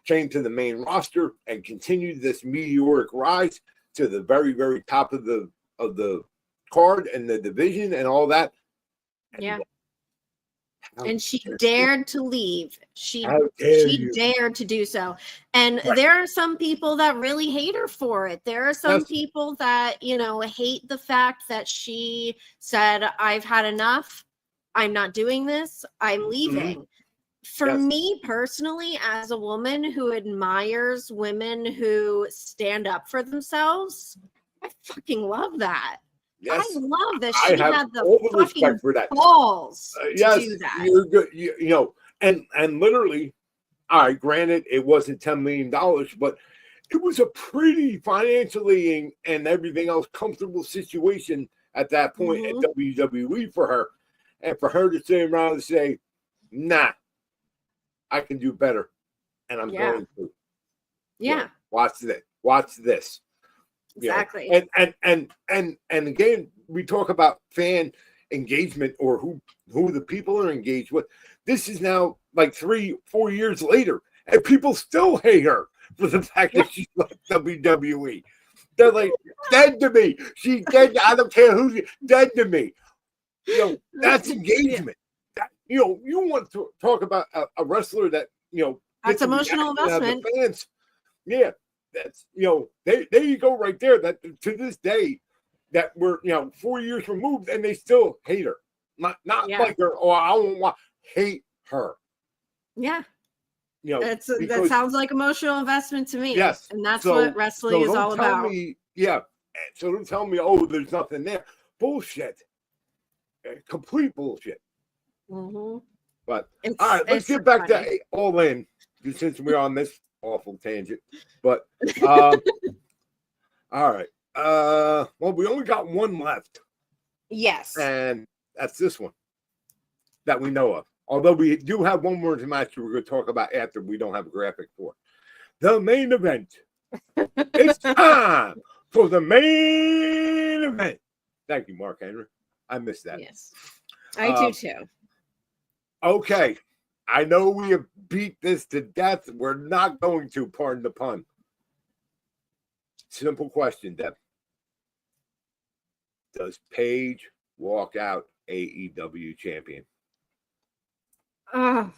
came to the main roster and continued this meteoric rise to the very, very top of the card and the division and all that. And she dared to leave. She dared to do so. And there are some people that really hate her for it. There are some people that, you know, hate the fact that she said, I've had enough. I'm not doing this. I'm leaving. For me personally, as a woman who admires women who stand up for themselves, I fucking love that. Yes. I love that she had the fucking for that. Balls to do that. You're good. You know, and literally, all right, granted, it wasn't $10 million, but it was a pretty financially and everything else comfortable situation at that point at WWE for her. And for her to turn around and say, nah, I can do better. And I'm going to. Yeah. You know, watch this. Watch this. Exactly. You know, and again, we talk about fan engagement or who the people are engaged with. This is now like 3-4 years later, and people still hate her for the fact that she left WWE. They're like, dead to me. She's dead. I don't care who's dead to me. You know, that's engagement. That, you know, you want to talk about a wrestler that, you know, that's emotional investment. Fans. Yeah, that's, you know, there you go right there. That to this day, that we're, you know, 4 years removed and they still hate her. Not like her. Oh, I don't want hate her. Yeah. You know, that sounds like emotional investment to me. Yes. And that's what wrestling is all about. So don't tell me, oh, there's nothing there. Bullshit. Complete bullshit. Mm-hmm. But all right, let's get back to All In, since we're on this awful tangent. But all right. Well, we only got one left. Yes. And that's this one that we know of. Although we do have one more match we're going to talk about after we don't have a graphic for. The main event. It's time for the main event. Thank you, Mark Henry. I missed that. Yes. I do too. Okay. I know we have beat this to death. We're not going to, pardon the pun. Simple question, Deb. Does Paige walk out AEW champion? Because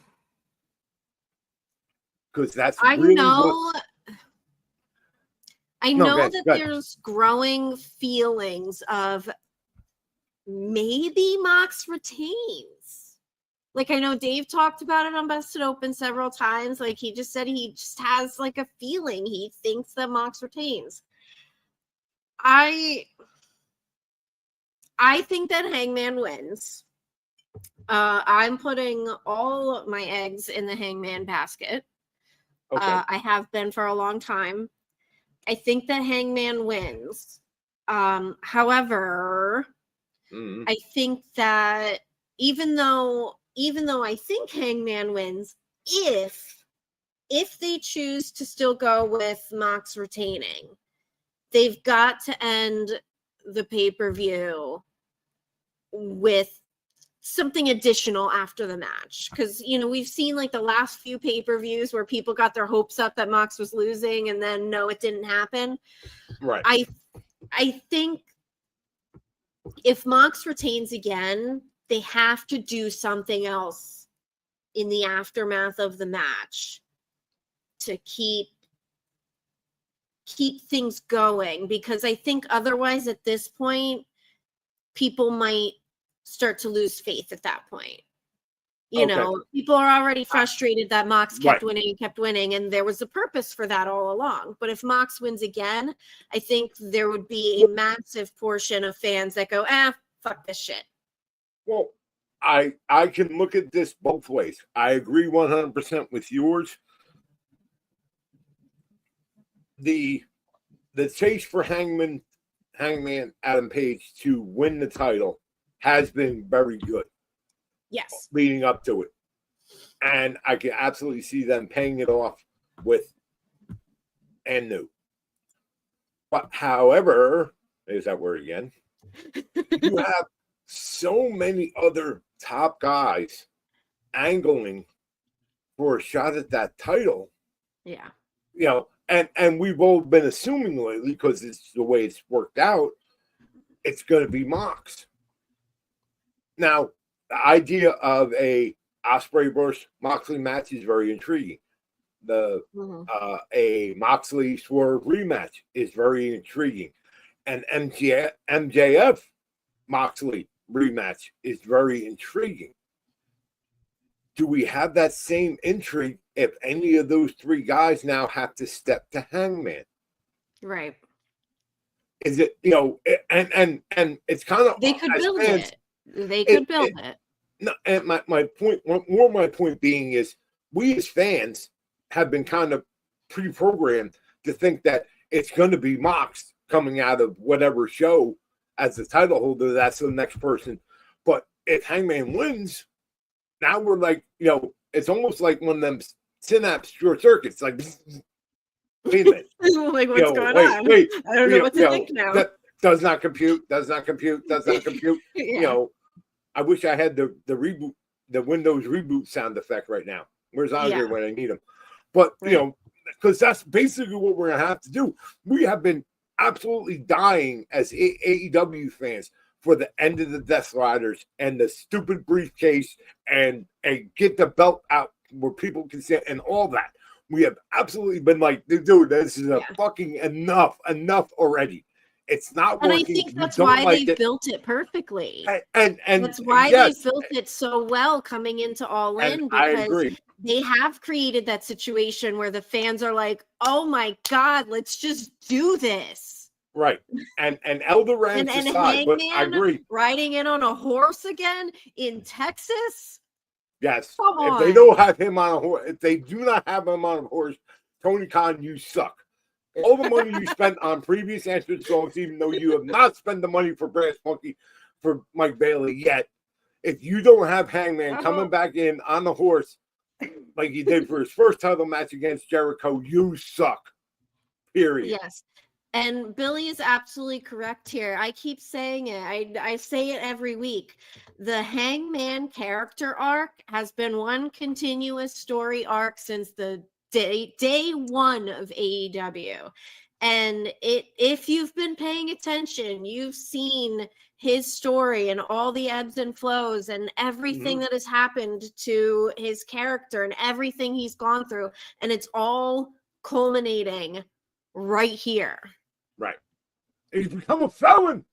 that's I really know that there's growing feelings of maybe Mox retains. Like, I know Dave talked about it on Busted Open several times. Like, he just said he just has like a feeling he thinks that Mox retains. I think that Hangman wins. I'm putting all my eggs in the Hangman basket. Okay. I have been for a long time. I think that Hangman wins. However, I think that even though I think Hangman wins, if they choose to still go with Mox retaining, they've got to end the pay-per-view with something additional after the match. Because, you know, we've seen like the last few pay-per-views where people got their hopes up that Mox was losing and then no, it didn't happen. Right. I think if Mox retains again, they have to do something else in the aftermath of the match to keep things going, because I think otherwise at this point people might start to lose faith at that point. You know, people are already frustrated that Mox kept winning, and there was a purpose for that all along. But if Mox wins again, I think there would be a massive portion of fans that go, fuck this shit. Well, I can look at this both ways. I agree 100% with yours. The chase for Hangman Adam Page to win the title has been very good. Yes. Leading up to it. And I can absolutely see them paying it off with and new. But however, there's that word again. You have so many other top guys angling for a shot at that title. Yeah. You know, and we've all been assuming lately, because it's the way it's worked out, it's going to be Mox. Now, the idea of a Ospreay versus Moxley match is very intriguing. A Moxley Swerve rematch is very intriguing. An MJF Moxley rematch is very intriguing. Do we have that same intrigue if any of those three guys now have to step to Hangman? Right. Is it, you know, and it's kind of, they could build it. They could build it. No, and my point being is, we as fans have been kind of pre-programmed to think that it's going to be Mox coming out of whatever show as the title holder, that's the next person. But if Hangman wins, now we're like, it's almost like one of them synapse short circuits. Like, wait a minute. Like, what's going on? Wait. I don't know what to think now. That does not compute. Yeah. I wish I had the reboot, the Windows reboot sound effect right now. Where's Andre when I need him? But, because that's basically what we're going to have to do. We have been absolutely dying as AEW fans for the end of the Death Riders and the stupid briefcase and get the belt out where people can sit and all that. We have absolutely been like, dude, this is a fucking enough already. It's not working. And I think that's why they built it perfectly. And that's why they built it so well coming into All In, because they have created that situation where the fans are like, oh my God, let's just do this. Right. And Elder Rams aside, but I agree. Riding in on a horse again in Texas. Yes. If they don't have him on a horse, if they do not have him on a horse, Tony Khan, you suck. All the money you spent on previous entrance songs, even though you have not spent the money for Brass Monkey, for Mike Bailey yet, if you don't have Hangman coming back in on the horse like he did for his first title match against Jericho, you suck. Period. Yes. And Billy is absolutely correct here. I keep saying it. I say it every week. The Hangman character arc has been one continuous story arc since the day one of AEW. And if you've been paying attention, you've seen his story and all the ebbs and flows and everything that has happened to his character and everything he's gone through. And it's all culminating right here. Right. He's become a felon.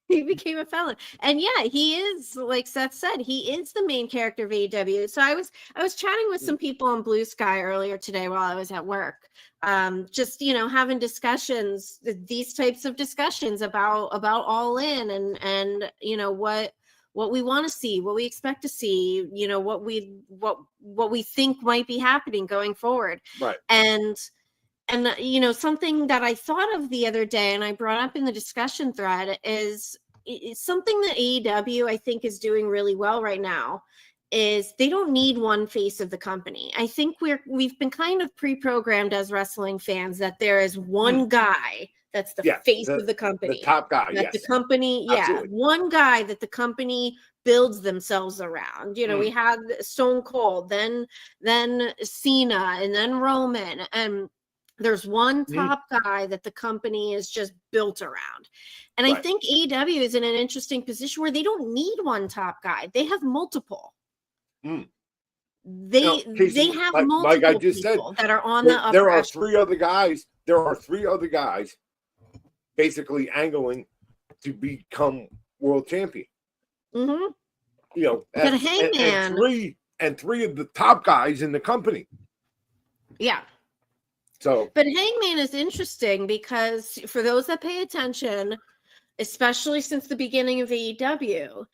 He became a felon. And yeah, he is, like Seth said, he is the main character of AEW. So I was chatting with some people on Blue Sky earlier today while I was at work. Just, having discussions, these types of discussions about All In and what we want to see, what we expect to see, what we think might be happening going forward. Right. And something that I thought of the other day and I brought up in the discussion thread is something that AEW I think is doing really well right now is they don't need one face of the company. I think we've been kind of pre-programmed as wrestling fans that there is one guy that's the face of the company. The top guy, that the company, one guy that the company builds themselves around. We had Stone Cold, then Cena, and then Roman, and there's one top guy that the company is just built around. And I think AEW is in an interesting position where they don't need one top guy. They have multiple. They have multiple like I just people said, that are on the upper there are echelon. There are three other guys basically angling to become world champion. But Hangman and three of the top guys in the company. Yeah. But Hangman is interesting because for those that pay attention, especially since the beginning of AEW,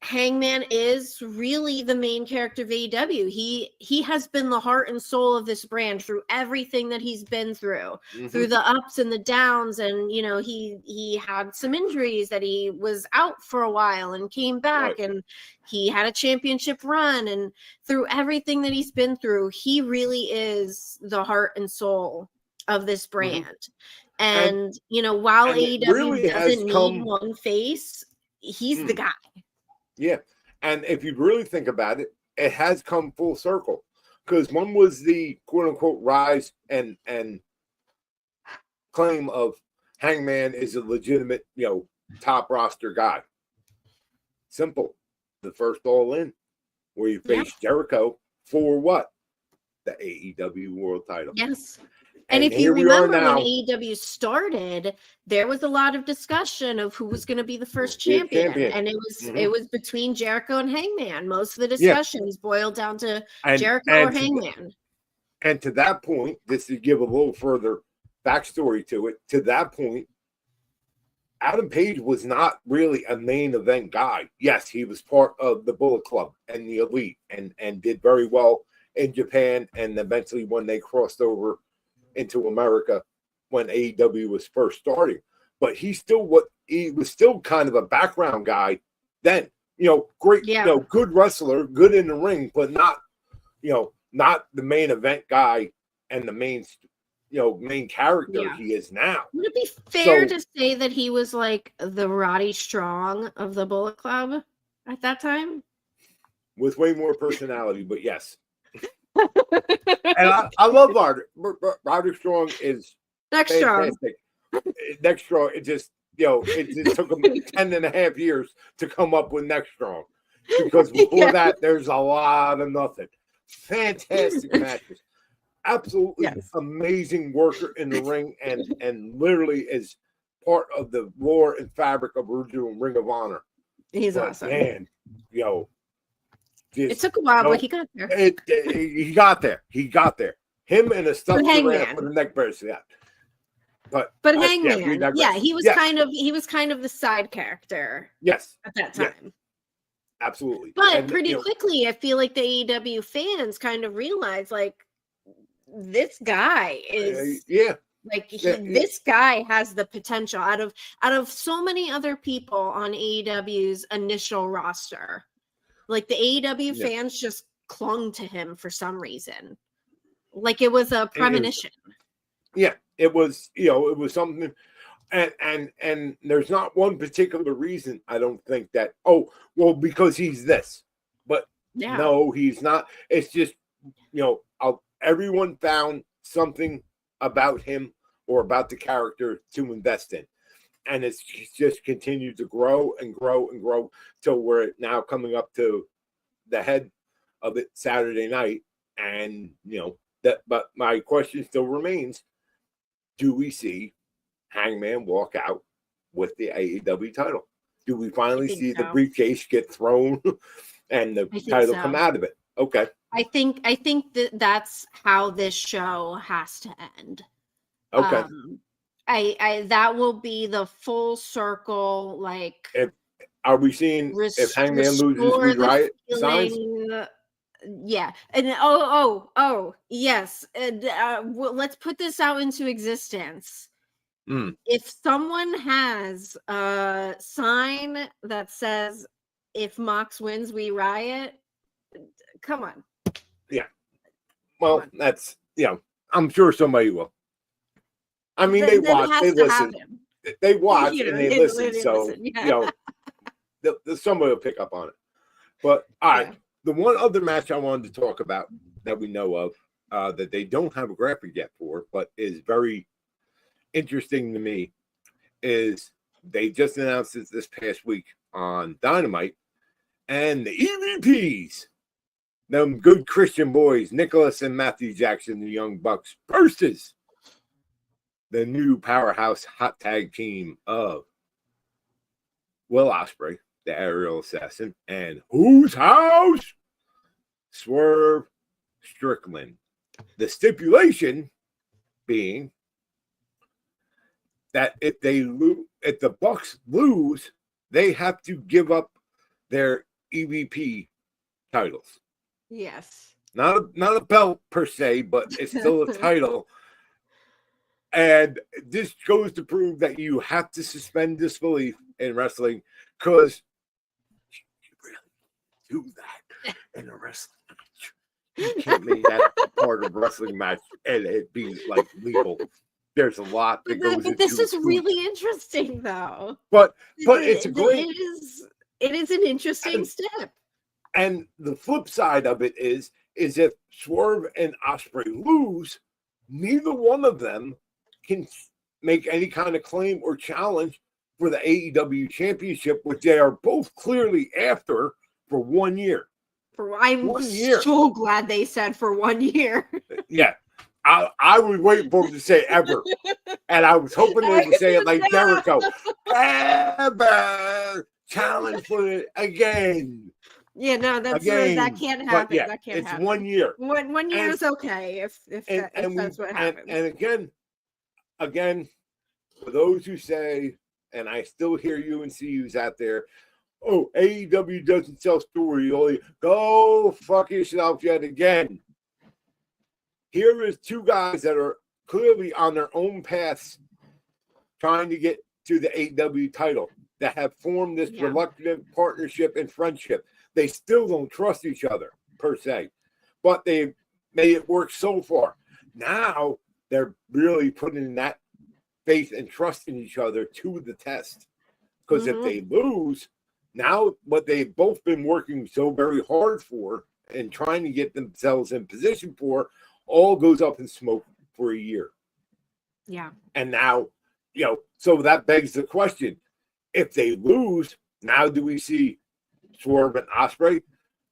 Hangman is really the main character of AEW. He has been the heart and soul of this brand through everything that he's been through the ups and the downs. And, he had some injuries that he was out for a while and came back and he had a championship run. And through everything that he's been through, he really is the heart and soul of this brand. And while AEW really doesn't need one face, he's the guy. Yeah. And if you really think about it, it has come full circle because one was the quote unquote rise and claim of Hangman is a legitimate, top roster guy. Simple. The first All In where you face Jericho for what? The AEW world title. Yes. And if you remember when AEW started, there was a lot of discussion of who was going to be the first champion. And it was between Jericho and Hangman. Most of the discussions boiled down to Jericho or Hangman. And to that point, just to give a little further backstory to it, to that point, Adam Page was not really a main event guy. Yes, he was part of the Bullet Club and the Elite and did very well in Japan. And eventually when they crossed over into America when AEW was first starting. but he was still kind of a background guy then. Great, good wrestler, good in the ring, but not the main event guy and the main character he is now. Would it be fair to say that he was like the Roddy Strong of the Bullet Club at that time? With way more personality, but yes. And I love Roddy Strong is Next fantastic. Next Strong, it just took him 10.5 years to come up with Next Strong, because before that, there's a lot of nothing. Fantastic matches, absolutely amazing worker in the ring, and literally is part of the lore and fabric of original Ring of Honor. He's awesome, man. It took a while, but he got there. He got there. He got there. Him and a stuffed giraffe with a neck bracelet. Yeah. But Hangman, he was kind of the side character. Yes, at that time. Yes. Absolutely. But pretty quickly, I feel like the AEW fans kind of realized, like, this guy is this guy has the potential out of so many other people on AEW's initial roster. Like, the AEW fans just clung to him for some reason. Like, it was a premonition. It was something, and there's not one particular reason. I don't think that, because he's this, but no, he's not. It's just, everyone found something about him or about the character to invest in. And it's just continued to grow and grow and grow till we're now coming up to the head of it Saturday night. And, but my question still remains, do we see Hangman walk out with the AEW title? Do we finally see the briefcase get thrown and the title come out of it? Okay. I think that's how this show has to end. Okay. I that will be the full circle. Like, are we seeing if Hangman loses, we riot signs? Yeah, and yes, and let's put this out into existence. If someone has a sign that says, "If Mox wins, we riot," come on. Yeah. Well, that's I'm sure somebody will. I mean, they watch, they listen. They watch and they listen. So somebody will pick up on it. But all right. The one other match I wanted to talk about that we know of that they don't have a graphic yet for, but is very interesting to me, is they just announced it this past week on Dynamite, and the EVPs, them good Christian boys, Nicholas and Matthew Jackson, the Young Bucks, versus the new powerhouse hot tag team of Will Ospreay, the Aerial Assassin, and whose house? Swerve Strickland. The stipulation being that if the Bucks lose, they have to give up their EVP titles. Yes. Not a belt per se, but it's still a title. And this goes to prove that you have to suspend disbelief in wrestling, because you really do that in a wrestling match. You can't make that a part of a wrestling match and it be like legal. There's a lot that goes into it. But this is really interesting, though. But it's a great. It is an interesting step. And the flip side of it is if Swerve and Ospreay lose, neither one of them can make any kind of claim or challenge for the AEW championship, which they are both clearly after for 1 year. I'm 1 year. So glad they said for 1 year. Yeah. I was waiting for them to say ever. And I was hoping they would say it like Jericho. Ever challenge for it again. Yeah, no, that can't happen. Yeah, that can't happen. It's 1 year. 1 year is okay if that's what happens. And again, for those who say, and I still hear you and see yous out there, oh, AEW doesn't sell story. Only go fuck yourself yet again. Here is two guys that are clearly on their own paths trying to get to the AEW title, that have formed this reluctant partnership and friendship. They still don't trust each other per se, but they made it work so far. Now they're really putting that faith and trust in each other to the test. Because if they lose, now what they've both been working so very hard for and trying to get themselves in position for all goes up in smoke for a year. Yeah. And now, so that begs the question, if they lose, now do we see Swerve and Ospreay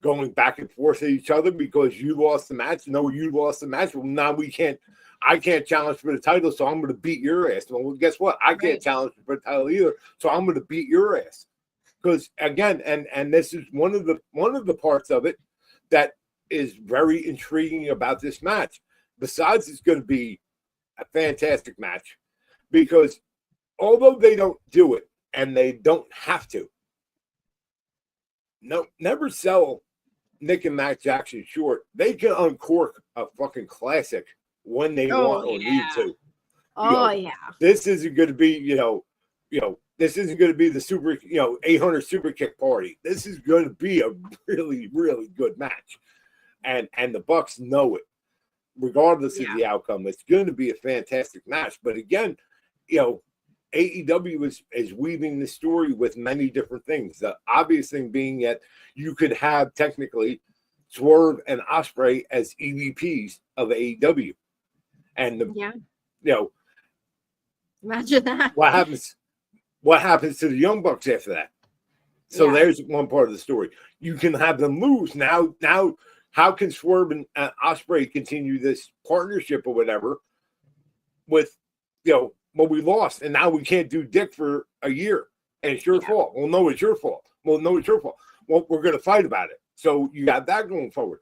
going back and forth at each other because you lost the match? No, you lost the match. Well, now I can't challenge for the title, so I'm going to beat your ass. Well, guess what? I can't challenge for the title either, so I'm going to beat your ass. Because again, and this is one of the parts of it that is very intriguing about this match. Besides, it's going to be a fantastic match because although they don't do it and they don't have to, never sell Nick and Matt Jackson short. They can uncork a fucking classic when they want or need to. This isn't going to be, this isn't going to be the super, 800 super kick party. This is going to be a really, really good match. And the Bucks know it. Regardless of the outcome, it's going to be a fantastic match. But again, AEW is weaving the story with many different things. The obvious thing being that you could have technically Swerve and Ospreay as EVPs of AEW. And imagine that. What happens to the Young Bucks after that? So there's one part of the story. You can have them lose. Now how can Swerve and Ospreay continue this partnership or whatever with well, we lost and now we can't do dick for a year and it's your fault. Well, no, it's your fault. Well, no, it's your fault. Well, we're going to fight about it. So you got that going forward.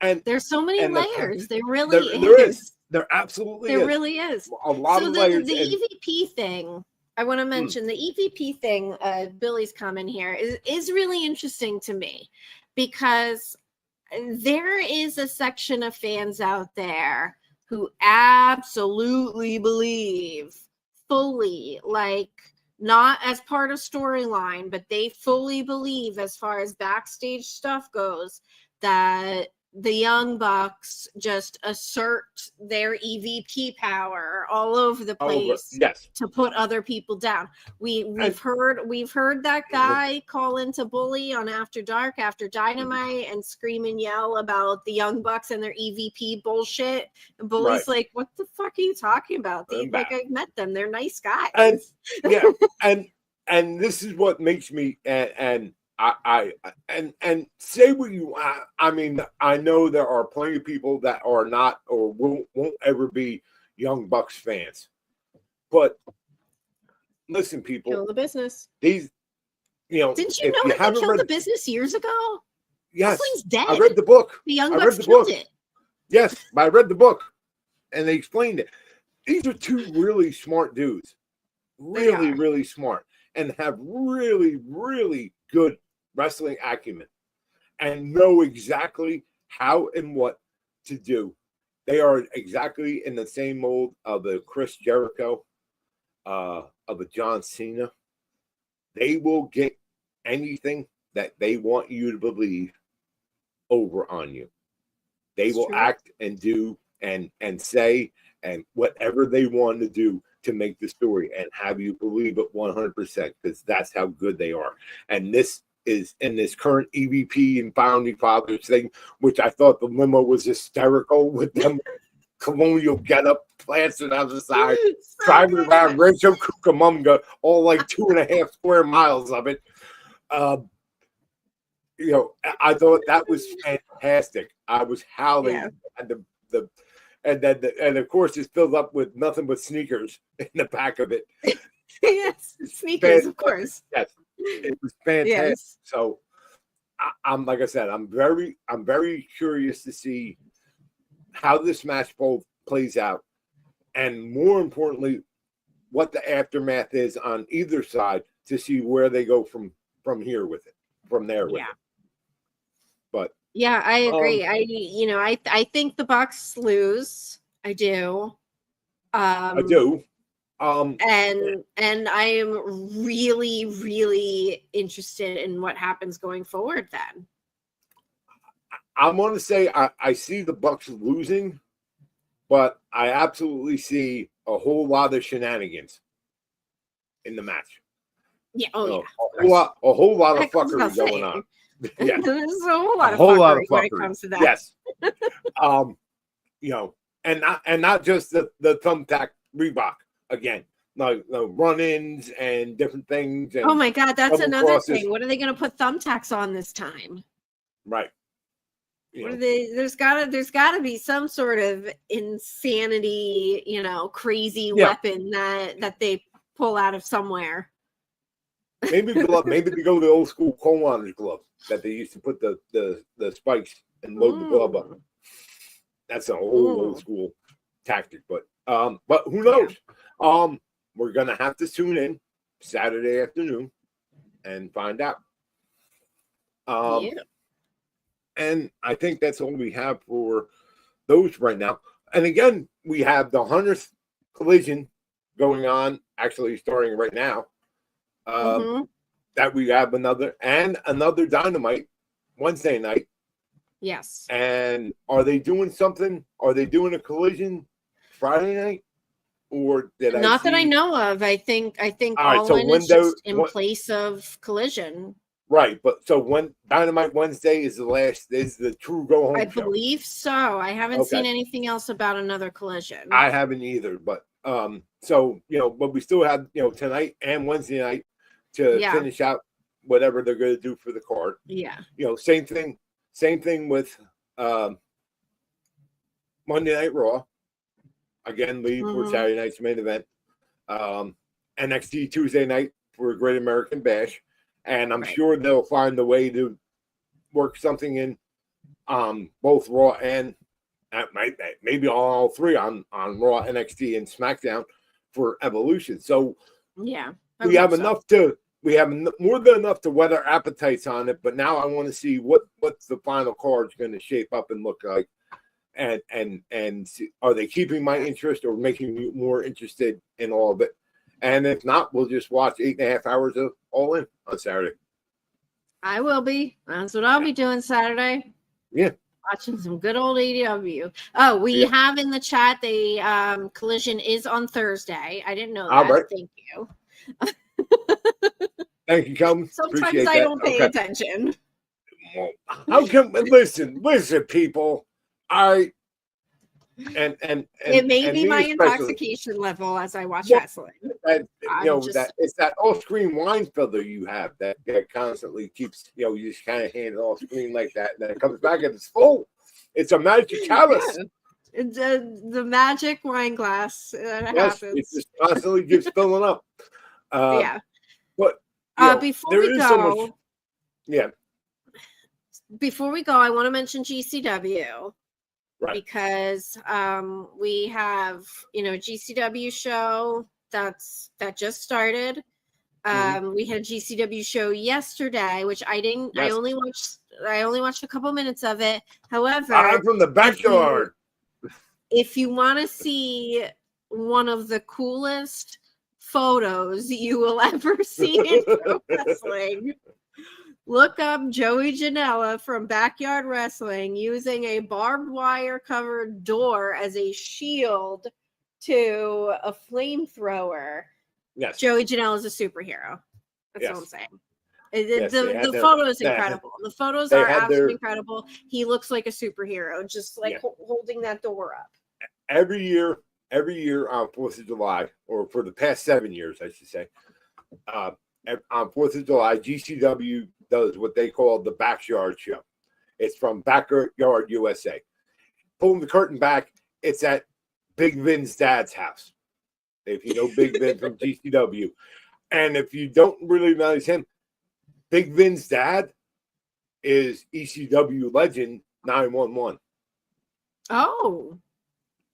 And there's so many layers. There really is. There absolutely is. There really is. A lot of layers. The EVP thing, I want to mention the EVP thing, Billy's comment here, is really interesting to me because there is a section of fans out there who absolutely believe fully, like not as part of storyline, but they fully believe as far as backstage stuff goes that the Young Bucks just assert their EVP power all over the place to put other people down. We've heard that guy call into Bully on After Dark after Dynamite and scream and yell about the Young Bucks and their EVP bullshit. And Bully's like, "What the fuck are you talking about? I've met them. They're nice guys." And this is what makes me and say what you. I mean, I know there are plenty of people that are not or won't ever be Young Bucks fans, but listen, people, kill the business. These, didn't you know that they killed the business years ago? Yes, Wrestling's dead. I read the book. The Young Bucks killed it. Yes, I read the book, and they explained it. These are two really smart dudes, really smart, and have really, really good wrestling acumen and know exactly how and what to do. They are exactly in the same mold of a Chris Jericho, of a John Cena. They will get anything that they want you to believe over on you. They will act and do and say and whatever they want to do to make the story and have you believe it 100% because that's how good they are. And this is in this current EVP and Founding Fathers thing, which I thought the limo was hysterical with them colonial getup plastered on the side, driving around Rancho Cucamonga, all like 2.5 square miles of it. I thought that was fantastic. I was howling at and of course it's filled up with nothing but sneakers in the back of it. Yes, sneakers, of course. Yes, it was fantastic. Yes. So I'm like I said, I'm very curious to see how this match both plays out, and more importantly, what the aftermath is on either side to see where they go from here with it, from there with it. But yeah, I agree. I think the Bucks lose. I do. I do. and I am really, really interested in what happens going forward then. I'm going to say I see the Bucks losing, but I absolutely see a whole lot of shenanigans in the match. Yeah. Oh, yeah. A whole lot of fuckery going on. Yeah. There's a whole lot of fuckery when it comes to that. Yes. And not just the thumbtack Reebok again. Like run-ins and different things. And oh my God, that's another crosses. thing. What are they going to put thumbtacks on this time? Right. What are they? There's gotta be some sort of insanity, crazy weapon that they pull out of somewhere. Maybe they go the old school coal miner's glove that they used to put the spikes and load the glove up. That's an old school tactic, but who knows? Yeah. We're gonna have to tune in Saturday afternoon and find out. And I think that's all we have for those right now. And again, we have the 100th collision going on, actually starting right now. That we have another Dynamite Wednesday night. Yes. And are they doing something? Are they doing a collision Friday night? Or did not that I know of? I think all in is just in place of collision. Right, but so when Dynamite Wednesday is the true go home. I believe so. I haven't seen anything else about another collision. I haven't either, but so but we still have tonight and Wednesday night to finish out whatever they're going to do for the card. Yeah. Same thing with Monday Night Raw. Again, lead for Saturday night's main event. NXT Tuesday night for a Great American Bash. And I'm sure they'll find a way to work something in both Raw and maybe all three on Raw, NXT, and SmackDown for Evolution. So we have more than enough to whet our appetites on it. But now I want to see what the final card is going to shape up and look like, and are they keeping my interest or making me more interested in all of it? And if not, we'll just watch 8.5 hours of All In on Saturday. I will be. That's what I'll be doing Saturday. Yeah. Watching some good old AEW. Oh, we have in the chat the collision is on Thursday. I didn't know that. Right. Thank you. Thank you, Calvin. Sometimes I don't pay attention. Well, how come? Listen, people. And it may be my intoxication level as I watch wrestling. It's that off-screen wine filter you have that constantly keeps you just kind of hand it off screen like that, and then it comes back and it's full. It's a magic chalice. Yeah. It's the magic wine glass. Happens. It just constantly keeps filling up. But before we go, before we go, I want to mention GCW. Right. Because we have GCW show that just started. We had a GCW show yesterday, which I didn't. Yes. I only watched a couple minutes of it. However, I'm from the backyard. If you want to see one of the coolest photos you will ever see in pro wrestling, look up Joey Janela from Backyard Wrestling using a barbed wire covered door as a shield to a flamethrower. Yes. Joey Janela is a superhero. That's what I'm saying. The photo is incredible. The photos are absolutely incredible. He looks like a superhero, just like holding that door up. Every year on 4th of July, or for the past 7 years, I should say, on 4th of July, GCW does what they call the Backyard Show. It's from Backyard USA. Pulling the curtain back, it's at Big Vin's dad's house. If you know Big Vin from GCW. And if you don't really know him, Big Vin's dad is ECW legend 911. Oh.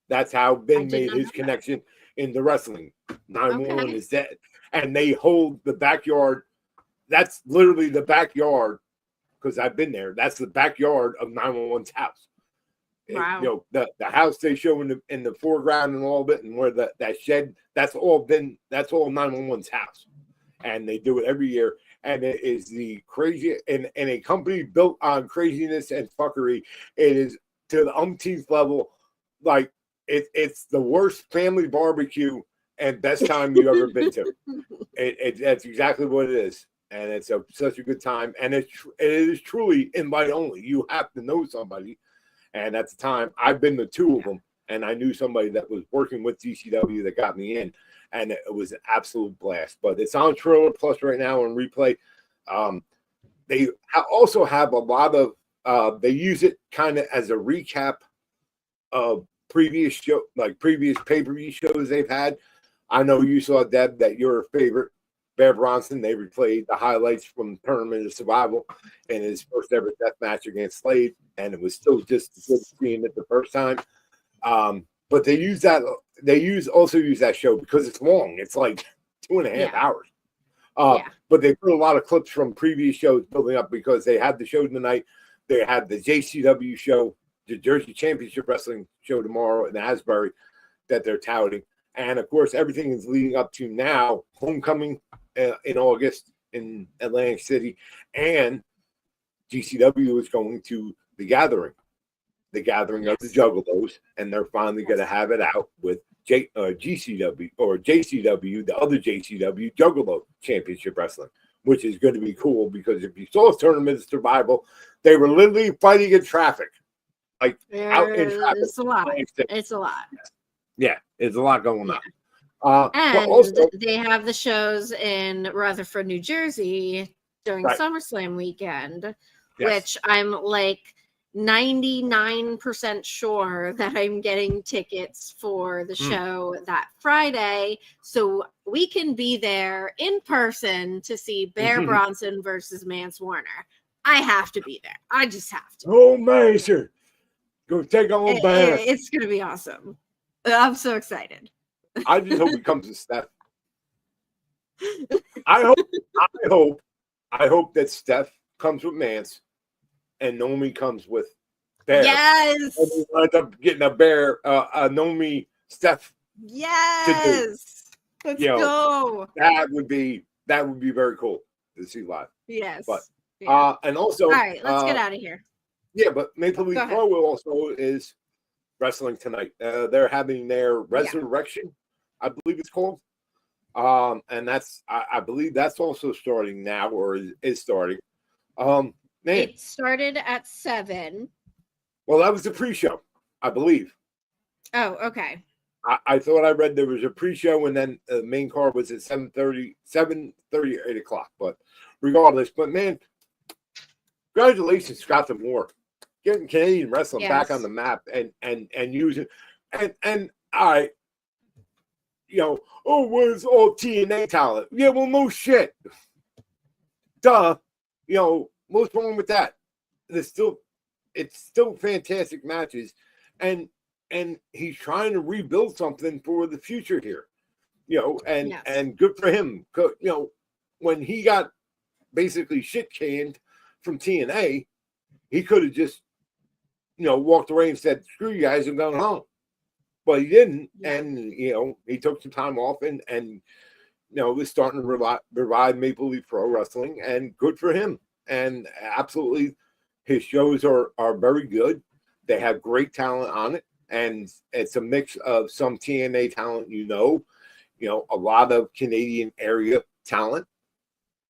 That's how Vin made his connection into wrestling. 911 is dead. And they hold the backyard. That's literally the backyard, because I've been there. That's the backyard of 911's house. Wow. You know, the house they show in the foreground and all of it, and where that shed, that's all 911's house, and they do it every year. And it is the crazy, and a company built on craziness and fuckery. It is to the umpteenth level. Like it's the worst family barbecue and best time you've ever been to. That's exactly what it is. And it's such a good time. And it is truly invite only. You have to know somebody. And at the time, I've been to two of them, and I knew somebody that was working with GCW that got me in, and it was an absolute blast. But it's on Trailer Plus right now on replay. They also have a lot of, they use it kind of as a recap of previous pay-per-view shows they've had. I know you saw, Deb, that your favorite, Bear Bronson, they replayed the highlights from Tournament of Survival in his first ever death match against Slade, and it was still just as good seeing it the first time. But they use that. Also use that show because it's long. It's like 2.5 hours. But they put a lot of clips from previous shows building up because they had the show tonight. They had the JCW show, the Jersey Championship Wrestling show tomorrow in Asbury that they're touting. And of course, everything is leading up to now Homecoming in August in Atlantic City, and GCW is going to the Gathering of the Juggalos, and they're finally going to have it out with GCW or JCW, the other JCW Juggalo Championship Wrestling, which is going to be cool because if you saw Tournament of Survival, they were literally fighting in traffic, out in traffic. It's a lot. It's a lot. Yeah, it's a lot going on. And also, they have the shows in Rutherford, New Jersey during SummerSlam weekend, which I'm like 99% sure that I'm getting tickets for the show that Friday, so we can be there in person to see Bear Bronson versus Mance Warner. I have to be there. I just have to. Oh, Mason, go take on Bear. It's gonna be awesome. I'm so excited. I just hope he comes to Steph. I hope that Steph comes with Mance and Nomi comes with Bear. Yes. And we end up getting a Bear, Nomi Steph. Yes. Let's go. That would be very cool to see live. Yes. But and also, all right, let's get out of here. Yeah, but Maple Leaf Pro will also is wrestling tonight. They're having their Resurrection, I believe it's called. And that's I believe that's also starting now, or is starting. Man, it started at 7. Well, that was the pre-show, I believe. Oh, okay. I thought I read there was a pre-show, and then the main card was at 7:30 or 8 o'clock. But regardless, man, congratulations, Scott D'Amore, getting Canadian wrestling back on the map and using and I, was all TNA talent? Yeah, well, no shit. Duh. What's wrong with that? It's still fantastic matches, and he's trying to rebuild something for the future here. And good for him. When he got basically shit canned from TNA, he could have just walked away and said, "Screw you guys, I'm going home." But he didn't, and he took some time off and was starting to revive Maple Leaf Pro Wrestling, and good for him. And absolutely, his shows are very good. They have great talent on it, and it's a mix of some TNA talent, a lot of Canadian area talent,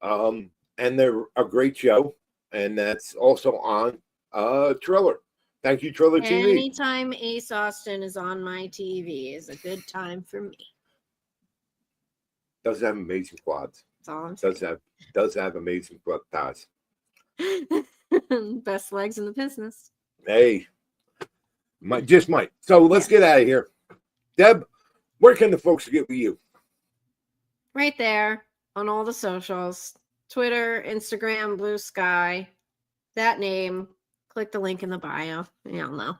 and they're a great show, and that's also on Triller. Thank you, Triller TV. Anytime Ace Austin is on my TV is a good time for me. Does have amazing quads. That's all I'm saying. Does have amazing quad thighs. Best legs in the business. Hey, might. So let's get out of here. Deb, where can the folks get with you? Right there on all the socials. Twitter, Instagram, Blue Sky. That name. Click the link in the bio. Y'all know.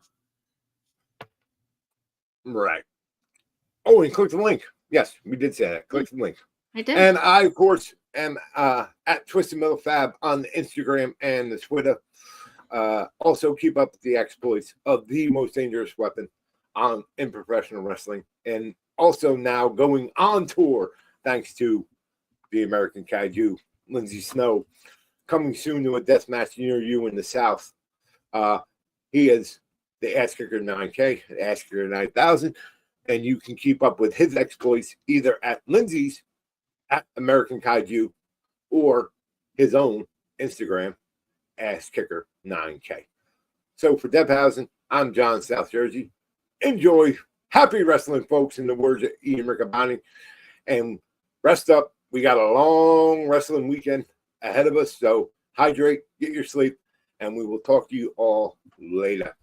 Right. Oh, and click the link. Yes, we did say that. Click the link. I did. And I, of course, am at Twisted Metal Fab on the Instagram and the Twitter. Also, keep up with the exploits of the most dangerous weapon in professional wrestling. And also now going on tour, thanks to the American Kaiju, Lindsay Snow, coming soon to a death match near you in the South. He is the Ass Kicker 9K, the Ass Kicker 9000, and you can keep up with his exploits either at Lindsay's, at American Kaiju, or his own Instagram, Ass Kicker 9K. So for Debhausen, I'm John, South Jersey. Enjoy. Happy wrestling, folks, in the words of Ian Riccaboni. And rest up. We got a long wrestling weekend ahead of us. So hydrate, get your sleep, and we will talk to you all later.